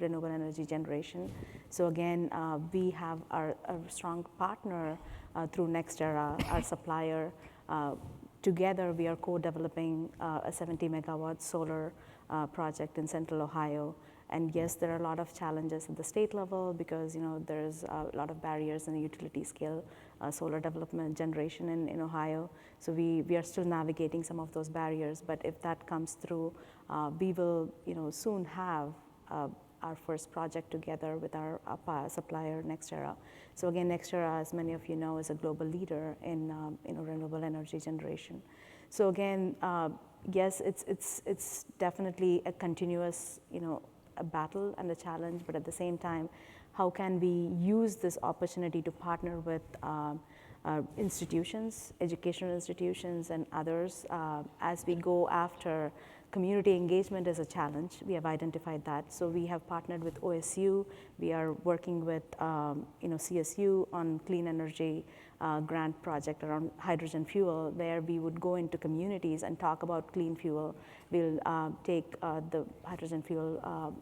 renewable energy generation. So again, we have a strong partner through NextEra, our supplier. Together, we are co-developing a 70 megawatt solar project in Central Ohio. And yes, there are a lot of challenges at the state level because there's a lot of barriers in the utility scale solar development generation in Ohio. So we are still navigating some of those barriers. But if that comes through, we will soon have our first project together with our supplier NextEra. So again, NextEra, as many of you know, is a global leader in renewable energy generation. So again, yes, it's definitely a continuous a battle and a challenge, but at the same time, how can we use this opportunity to partner with institutions, educational institutions, and others as we go after community engagement is a challenge. We have identified that. So we have partnered with OSU. We are working with CSU on clean energy grant project around hydrogen fuel, where we would go into communities and talk about clean fuel. We'll take the hydrogen fuel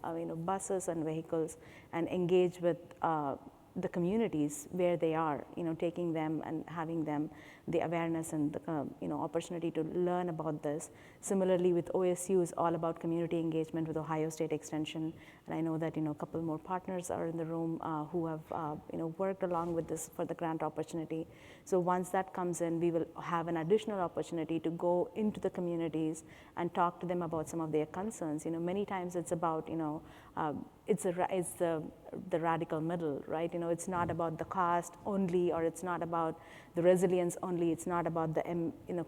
buses and vehicles and engage with the communities where they are, taking them and having them the awareness and the opportunity to learn about this. Similarly, with OSU is all about community engagement with Ohio State Extension, and I know that a couple more partners are in the room who have worked along with this for the grant opportunity. So once that comes in, we will have an additional opportunity to go into the communities and talk to them about some of their concerns. Many times it's about it's the radical middle, right? It's not about the cost only, or it's not about the resilience only. It's not about the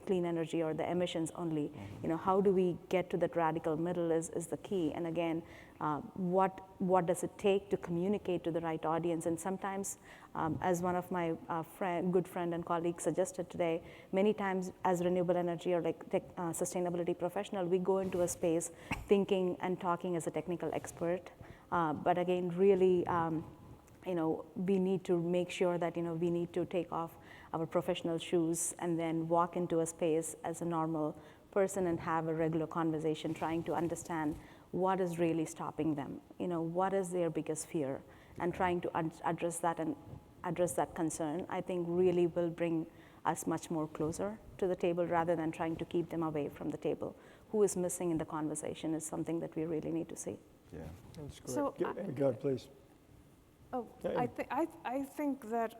clean energy or the emissions only. How do we get to that radical middle is the key. And again, what does it take to communicate to the right audience? And sometimes, as one of my good friend and colleagues suggested today, many times as renewable energy or sustainability professional, we go into a space thinking and talking as a technical expert. But again, really, we need to make sure that we need to take off our professional shoes and then walk into a space as a normal person and have a regular conversation, trying to understand what is really stopping them. What is their biggest fear, and trying to address that and address that concern. I think really will bring us much more closer to the table rather than trying to keep them away from the table. Who is missing in the conversation is something that we really need to see. Yeah, that's great. So Go ahead, please. Oh, Yeah, I think that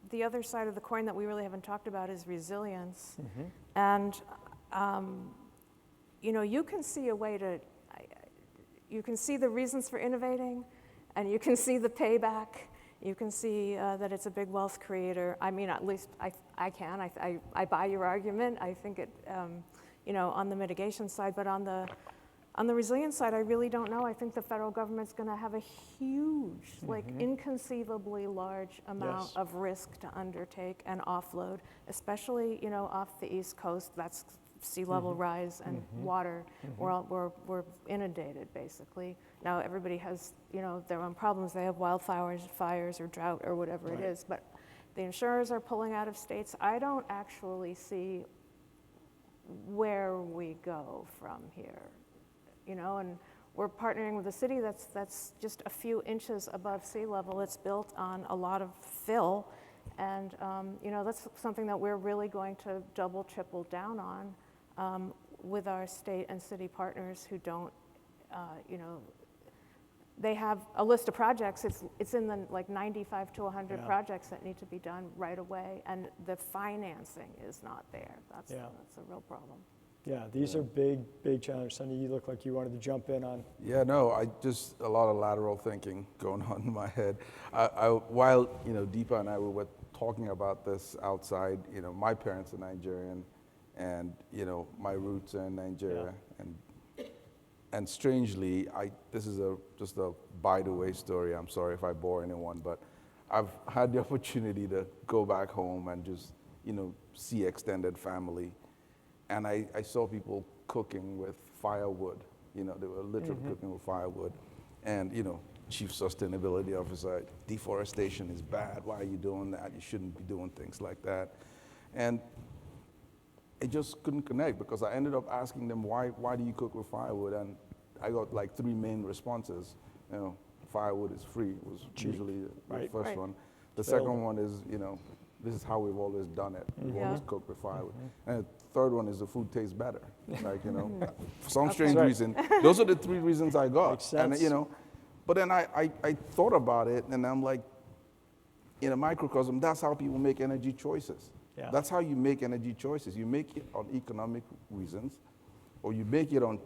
the other side of the coin that we really haven't talked about is resilience. And, you know, you can see a way to, you can see the reasons for innovating, and you can see the payback. You can see that it's a big wealth creator. I mean, at least I can. I buy your argument. I think it, you know, on the mitigation side, but on the resilience side, I really don't know. I think the federal government's going to have a huge, like inconceivably large amount of risk to undertake and offload, especially, you know, off the East Coast. That's sea level rise and water. We're inundated, basically. Now everybody has, you know, their own problems. They have wildfires, fires, or drought, or whatever it is. But the insurers are pulling out of states. I don't actually see where we go from here, you know. And we're partnering with a city that's just a few inches above sea level. It's built on a lot of fill, and you know, that's something that we're really going to double, triple down on. With our state and city partners who don't, you know, they have a list of projects. It's in the like 95 to 100 projects that need to be done right away, and the financing is not there. That's a real problem. Yeah, these are big challenges. Sonny, you look like you wanted to jump in on. Yeah, no, I just, a lot of lateral thinking going on in my head. While, you know, Deepa and I were talking about this outside, you know, my parents are Nigerian, and, you know, my roots are in Nigeria. And strangely, this is just a by-the-way story. I'm sorry if I bore anyone, but I've had the opportunity to go back home and just, you know, see extended family. And I saw people cooking with firewood. You know, they were literally cooking with firewood. And, you know, Chief Sustainability Officer, deforestation is bad. Why are you doing that? You shouldn't be doing things like that. And it just couldn't connect, because I ended up asking them, why do you cook with firewood? And I got like 3 main responses. You know, firewood is free, was usually the first one. The second one is, you know, this is how we've always done it. We've always cooked with firewood. And the third one is the food tastes better. Like, you know, for some strange reason. Those are the 3 reasons I got. Makes sense. And, you know, but then I thought about it, and I'm like, in a microcosm, that's how people make energy choices. Yeah. That's how you make energy choices. You make it on economic reasons, or you make it on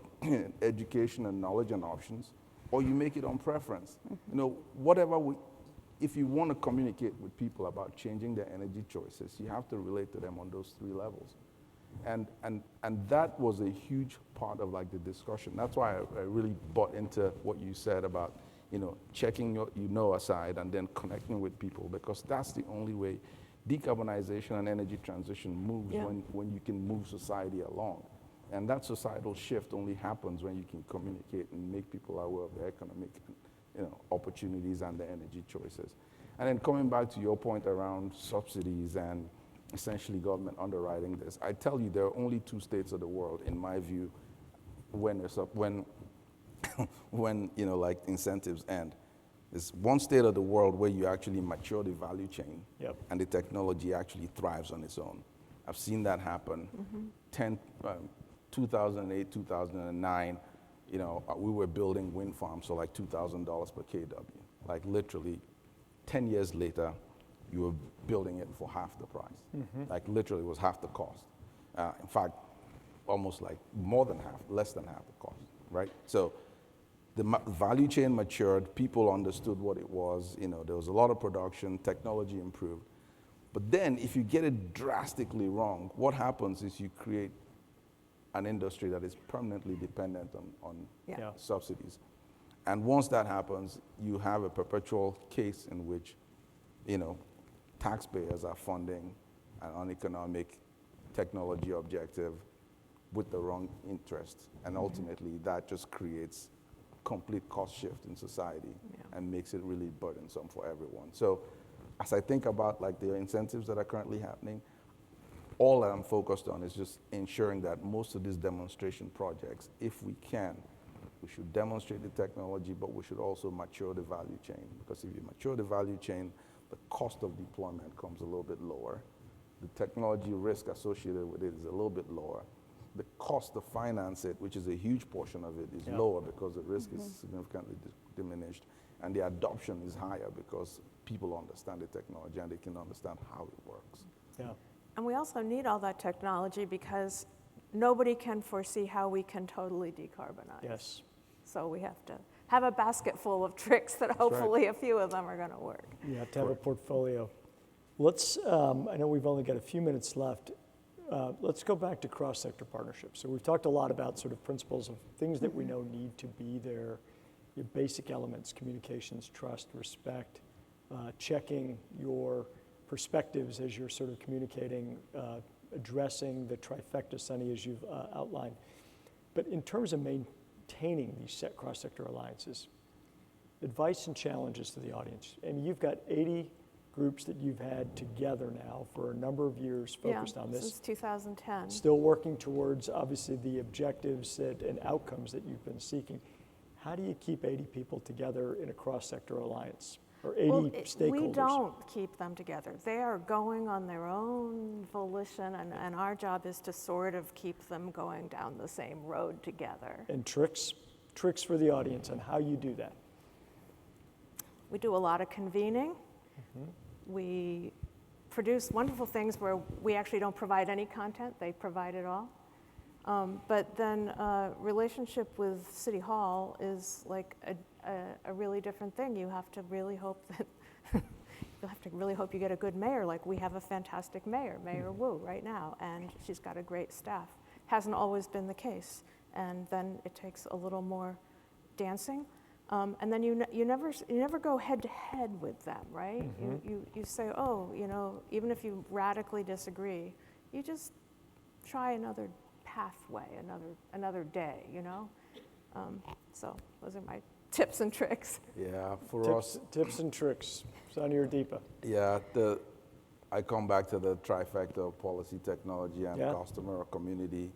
education and knowledge and options, or you make it on preference. You know, whatever if you want to communicate with people about changing their energy choices, you have to relate to them on those 3 levels. And that was a huge part of like the discussion. That's why I really bought into what you said about, you know, checking your aside and then connecting with people, because that's the only way decarbonization and energy transition moves, when you can move society along. And that societal shift only happens when you can communicate and make people aware of the economic, you know, opportunities and the energy choices. And then coming back to your point around subsidies and essentially government underwriting this, I tell you, there are only 2 states of the world, in my view, when you know, like incentives end. There's one state of the world where you actually mature the value chain, and the technology actually thrives on its own. I've seen that happen. 2008, 2009, you know, we were building wind farms for like $2,000 per kW. Like literally, 10 years later, you were building it for half the price. Like literally, it was half the cost. In fact, almost like more than half, less than half the cost, right? So the value chain matured, people understood what it was, you know, there was a lot of production, technology improved. But then if you get it drastically wrong, what happens is you create an industry that is permanently dependent on subsidies. And once that happens, you have a perpetual case in which, you know, taxpayers are funding an uneconomic technology objective with the wrong interests. And ultimately, that just creates complete cost shift in society and makes it really burdensome for everyone. So as I think about like the incentives that are currently happening, all that I'm focused on is just ensuring that most of these demonstration projects, if we can, we should demonstrate the technology, but we should also mature the value chain. Because if you mature the value chain, the cost of deployment comes a little bit lower. The technology risk associated with it is a little bit lower. The cost to finance it, which is a huge portion of it, is lower because the risk is significantly diminished. And the adoption is higher because people understand the technology and they can understand how it works. Yeah. And we also need all that technology because nobody can foresee how we can totally decarbonize. Yes. So we have to have a basket full of tricks that hopefully a few of them are going to work. You have to have a portfolio. Let's, I know we've only got a few minutes left. Let's go back to cross-sector partnerships. So we've talked a lot about sort of principles of things that we know need to be there, your basic elements, communications, trust, respect, checking your perspectives as you're sort of communicating, addressing the trifecta, Sunny, as you've outlined. But in terms of maintaining these cross-sector alliances, advice and challenges to the audience. And you've got 80 groups that you've had together now for a number of years focused on this. Since 2010. Still working towards, obviously, the objectives and outcomes that you've been seeking. How do you keep 80 people together in a cross-sector alliance, or 80 stakeholders? We don't keep them together. They are going on their own volition, and our job is to sort of keep them going down the same road together. And tricks for the audience on how you do that. We do a lot of convening. We produce wonderful things where we actually don't provide any content, they provide it all. But then relationship with City Hall is like a really different thing. You have to really hope that you get a good mayor. Like we have a fantastic mayor, Mayor Wu, right now, and she's got a great staff. Hasn't always been the case, and then it takes a little more dancing. And then you never go head to head with them, right? You say, oh, even if you radically disagree, you just try another pathway, another day, So those are my tips and tricks. Yeah, for us. Tips and tricks, Sunny or Deepa. Yeah, I come back to the trifecta of policy, technology, and customer or community.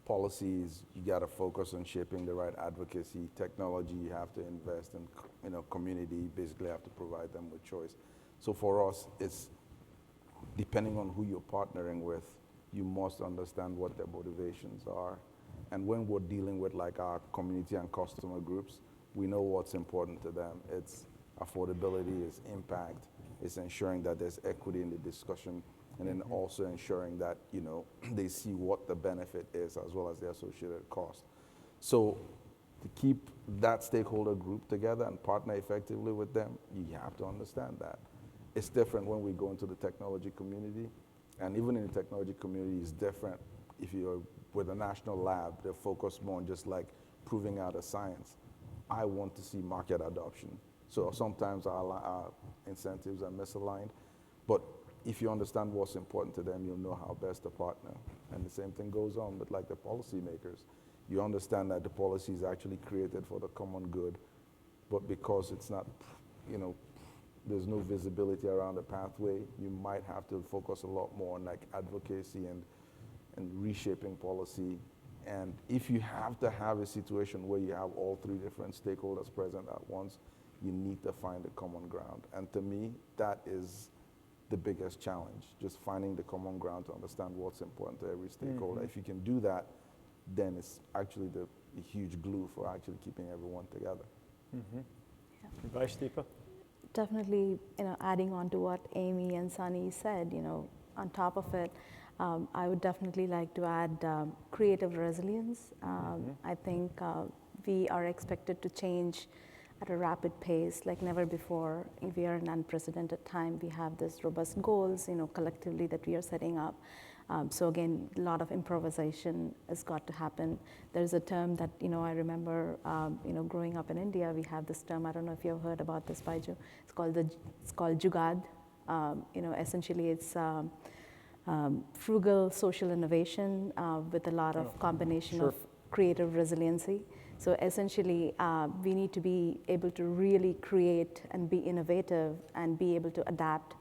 Policies, you got to focus on shaping the right advocacy. Technology, you have to invest in, community, basically have to provide them with choice. So for us, it's depending on who you're partnering with, you must understand what their motivations are. And when we're dealing with like our community and customer groups, we know what's important to them. It's affordability, it's impact, it's ensuring that there's equity in the discussion, and then also ensuring that, they see what the benefit is as well as the associated cost. So to keep that stakeholder group together and partner effectively with them, you have to understand that. It's different when we go into the technology community, and even in the technology community, it's different if you're with a national lab, they're focused more on just like proving out a science. I want to see market adoption. So sometimes our incentives are misaligned, but if you understand what's important to them, you'll know how best to partner. And the same thing goes on with like the policymakers. You understand that the policy is actually created for the common good, but because it's not, there's no visibility around the pathway, you might have to focus a lot more on like advocacy and reshaping policy. And if you have to have a situation where you have all three different stakeholders present at once, you need to find a common ground. And to me, that is the biggest challenge, just finding the common ground to understand what's important to every stakeholder. If you can do that, then it's actually the huge glue for actually keeping everyone together. Advice, Deepa? Definitely, adding on to what Amy and Sunny said, on top of it, I would definitely like to add creative resilience. I think we are expected to change at a rapid pace like never before. We are in unprecedented time. We have these robust goals, collectively that we are setting up. So again, a lot of improvisation has got to happen. There's a term that, I remember, growing up in India, we have this term, I don't know if you've heard about this, Baiju. It's called Jugad. Essentially it's frugal social innovation with a lot of combination of creative resiliency. So essentially, we need to be able to really create and be innovative and be able to adapt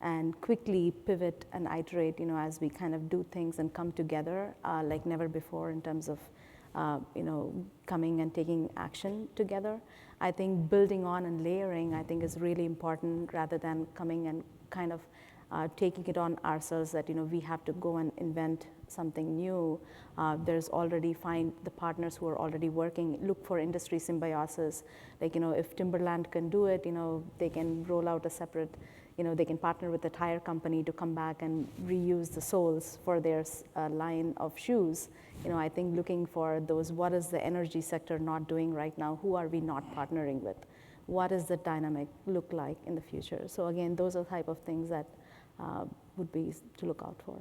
and quickly pivot and iterate, as we kind of do things and come together like never before in terms of, coming and taking action together. I think building on and layering, I think, is really important rather than coming and kind of taking it on ourselves that, we have to go and invent something new. There's already find the partners who are already working, look for industry symbiosis. Like, if Timberland can do it, they can roll out a separate, they can partner with a tire company to come back and reuse the soles for their line of shoes. I think looking for those, what is the energy sector not doing right now? Who are we not partnering with? What does the dynamic look like in the future? So again, those are the type of things that would be to look out for.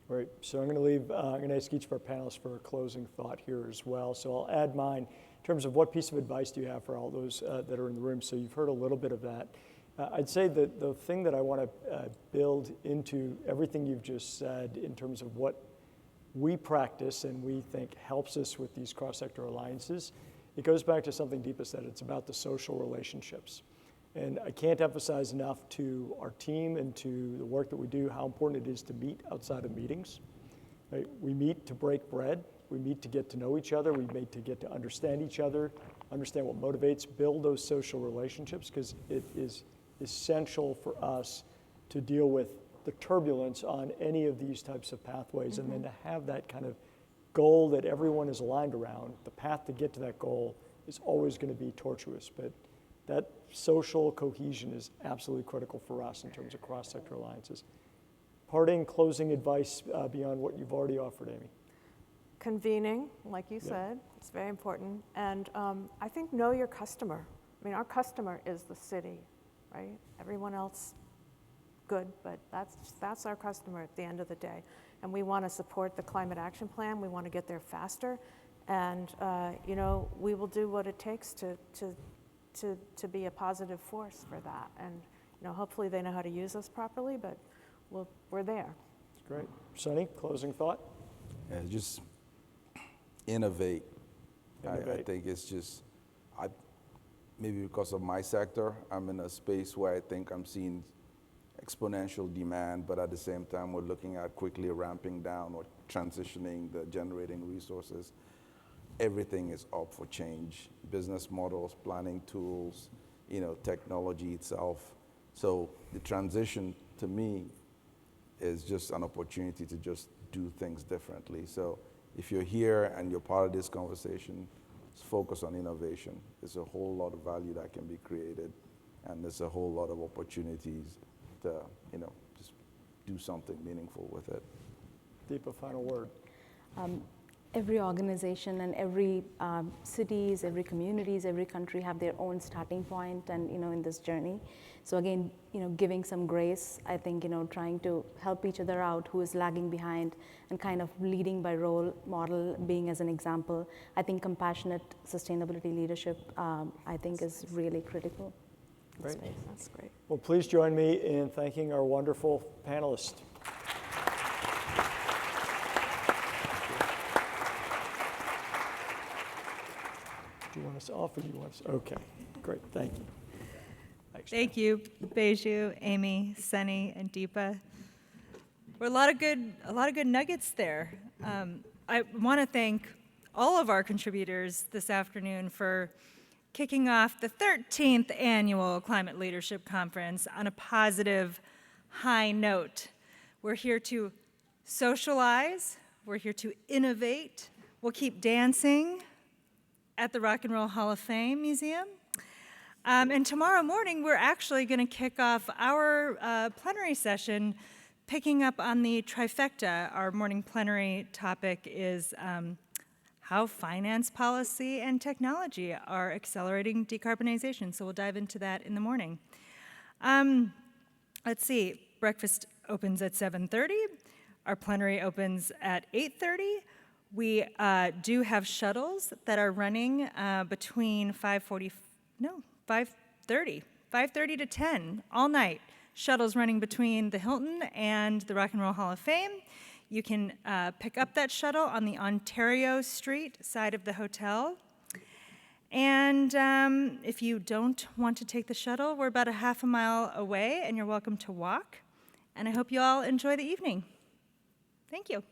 Right, so I'm going to ask each of our panelists for a closing thought here as well. So I'll add mine in terms of what piece of advice do you have for all those that are in the room. So you've heard a little bit of that. I'd say that the thing that I want to build into everything you've just said in terms of what we practice and we think helps us with these cross-sector alliances, it goes back to something Deepa said. It's about the social relationships. And I can't emphasize enough to our team and to the work that we do how important it is to meet outside of meetings. Right? We meet to break bread. We meet to get to know each other. We meet to get to understand each other, understand what motivates, build those social relationships, because it is essential for us to deal with the turbulence on any of these types of pathways, and then to have that kind of goal that everyone is aligned around. The path to get to that goal is always going to be tortuous, but that social cohesion is absolutely critical for us in terms of cross-sector alliances. Parting, closing advice beyond what you've already offered, Amy. Convening, like you said, it's very important. And I think know your customer. I mean, our customer is the city, right? Everyone else, good, but that's our customer at the end of the day. And we want to support the climate action plan. We want to get there faster. And, we will do what it takes to be a positive force for that. And, hopefully they know how to use us properly, but we're there. That's great. Sunny, closing thought? Yeah, just innovate. Innovate. I think it's just, maybe because of my sector, I'm in a space where I think I'm seeing exponential demand, but at the same time, we're looking at quickly ramping down or transitioning the generating resources. Everything is up for change. Business models, planning tools, technology itself. So the transition to me is just an opportunity to just do things differently. So if you're here and you're part of this conversation, focus on innovation. There's a whole lot of value that can be created, and there's a whole lot of opportunities to, just do something meaningful with it. Deepa, final word. Every organization and every cities, every communities, every country have their own starting point and, in this journey. So again, giving some grace, I think, trying to help each other out who is lagging behind and kind of leading by role model, being as an example. I think compassionate sustainability leadership, I think is really critical. Great. That's great. Well, please join me in thanking our wonderful panelists. Do you want us off or do you want us? Okay, great, thank you. Thanks. Thank you, Baiju, Amy, Sunny, and Deepa. We're a lot of good nuggets there. I want to thank all of our contributors this afternoon for kicking off the 13th annual Climate Leadership Conference on a positive, high note. We're here to socialize. We're here to innovate. We'll keep dancing at the Rock and Roll Hall of Fame Museum. And tomorrow morning, we're actually going to kick off our plenary session, picking up on the trifecta. Our morning plenary topic is how finance policy and technology are accelerating decarbonization. So we'll dive into that in the morning. Let's see, breakfast opens at 7:30. Our plenary opens at 8:30. We do have shuttles that are running between 5:30 to 10 all night. Shuttles running between the Hilton and the Rock and Roll Hall of Fame. You can pick up that shuttle on the Ontario Street side of the hotel. And if you don't want to take the shuttle, we're about a half a mile away, and you're welcome to walk. And I hope you all enjoy the evening. Thank you.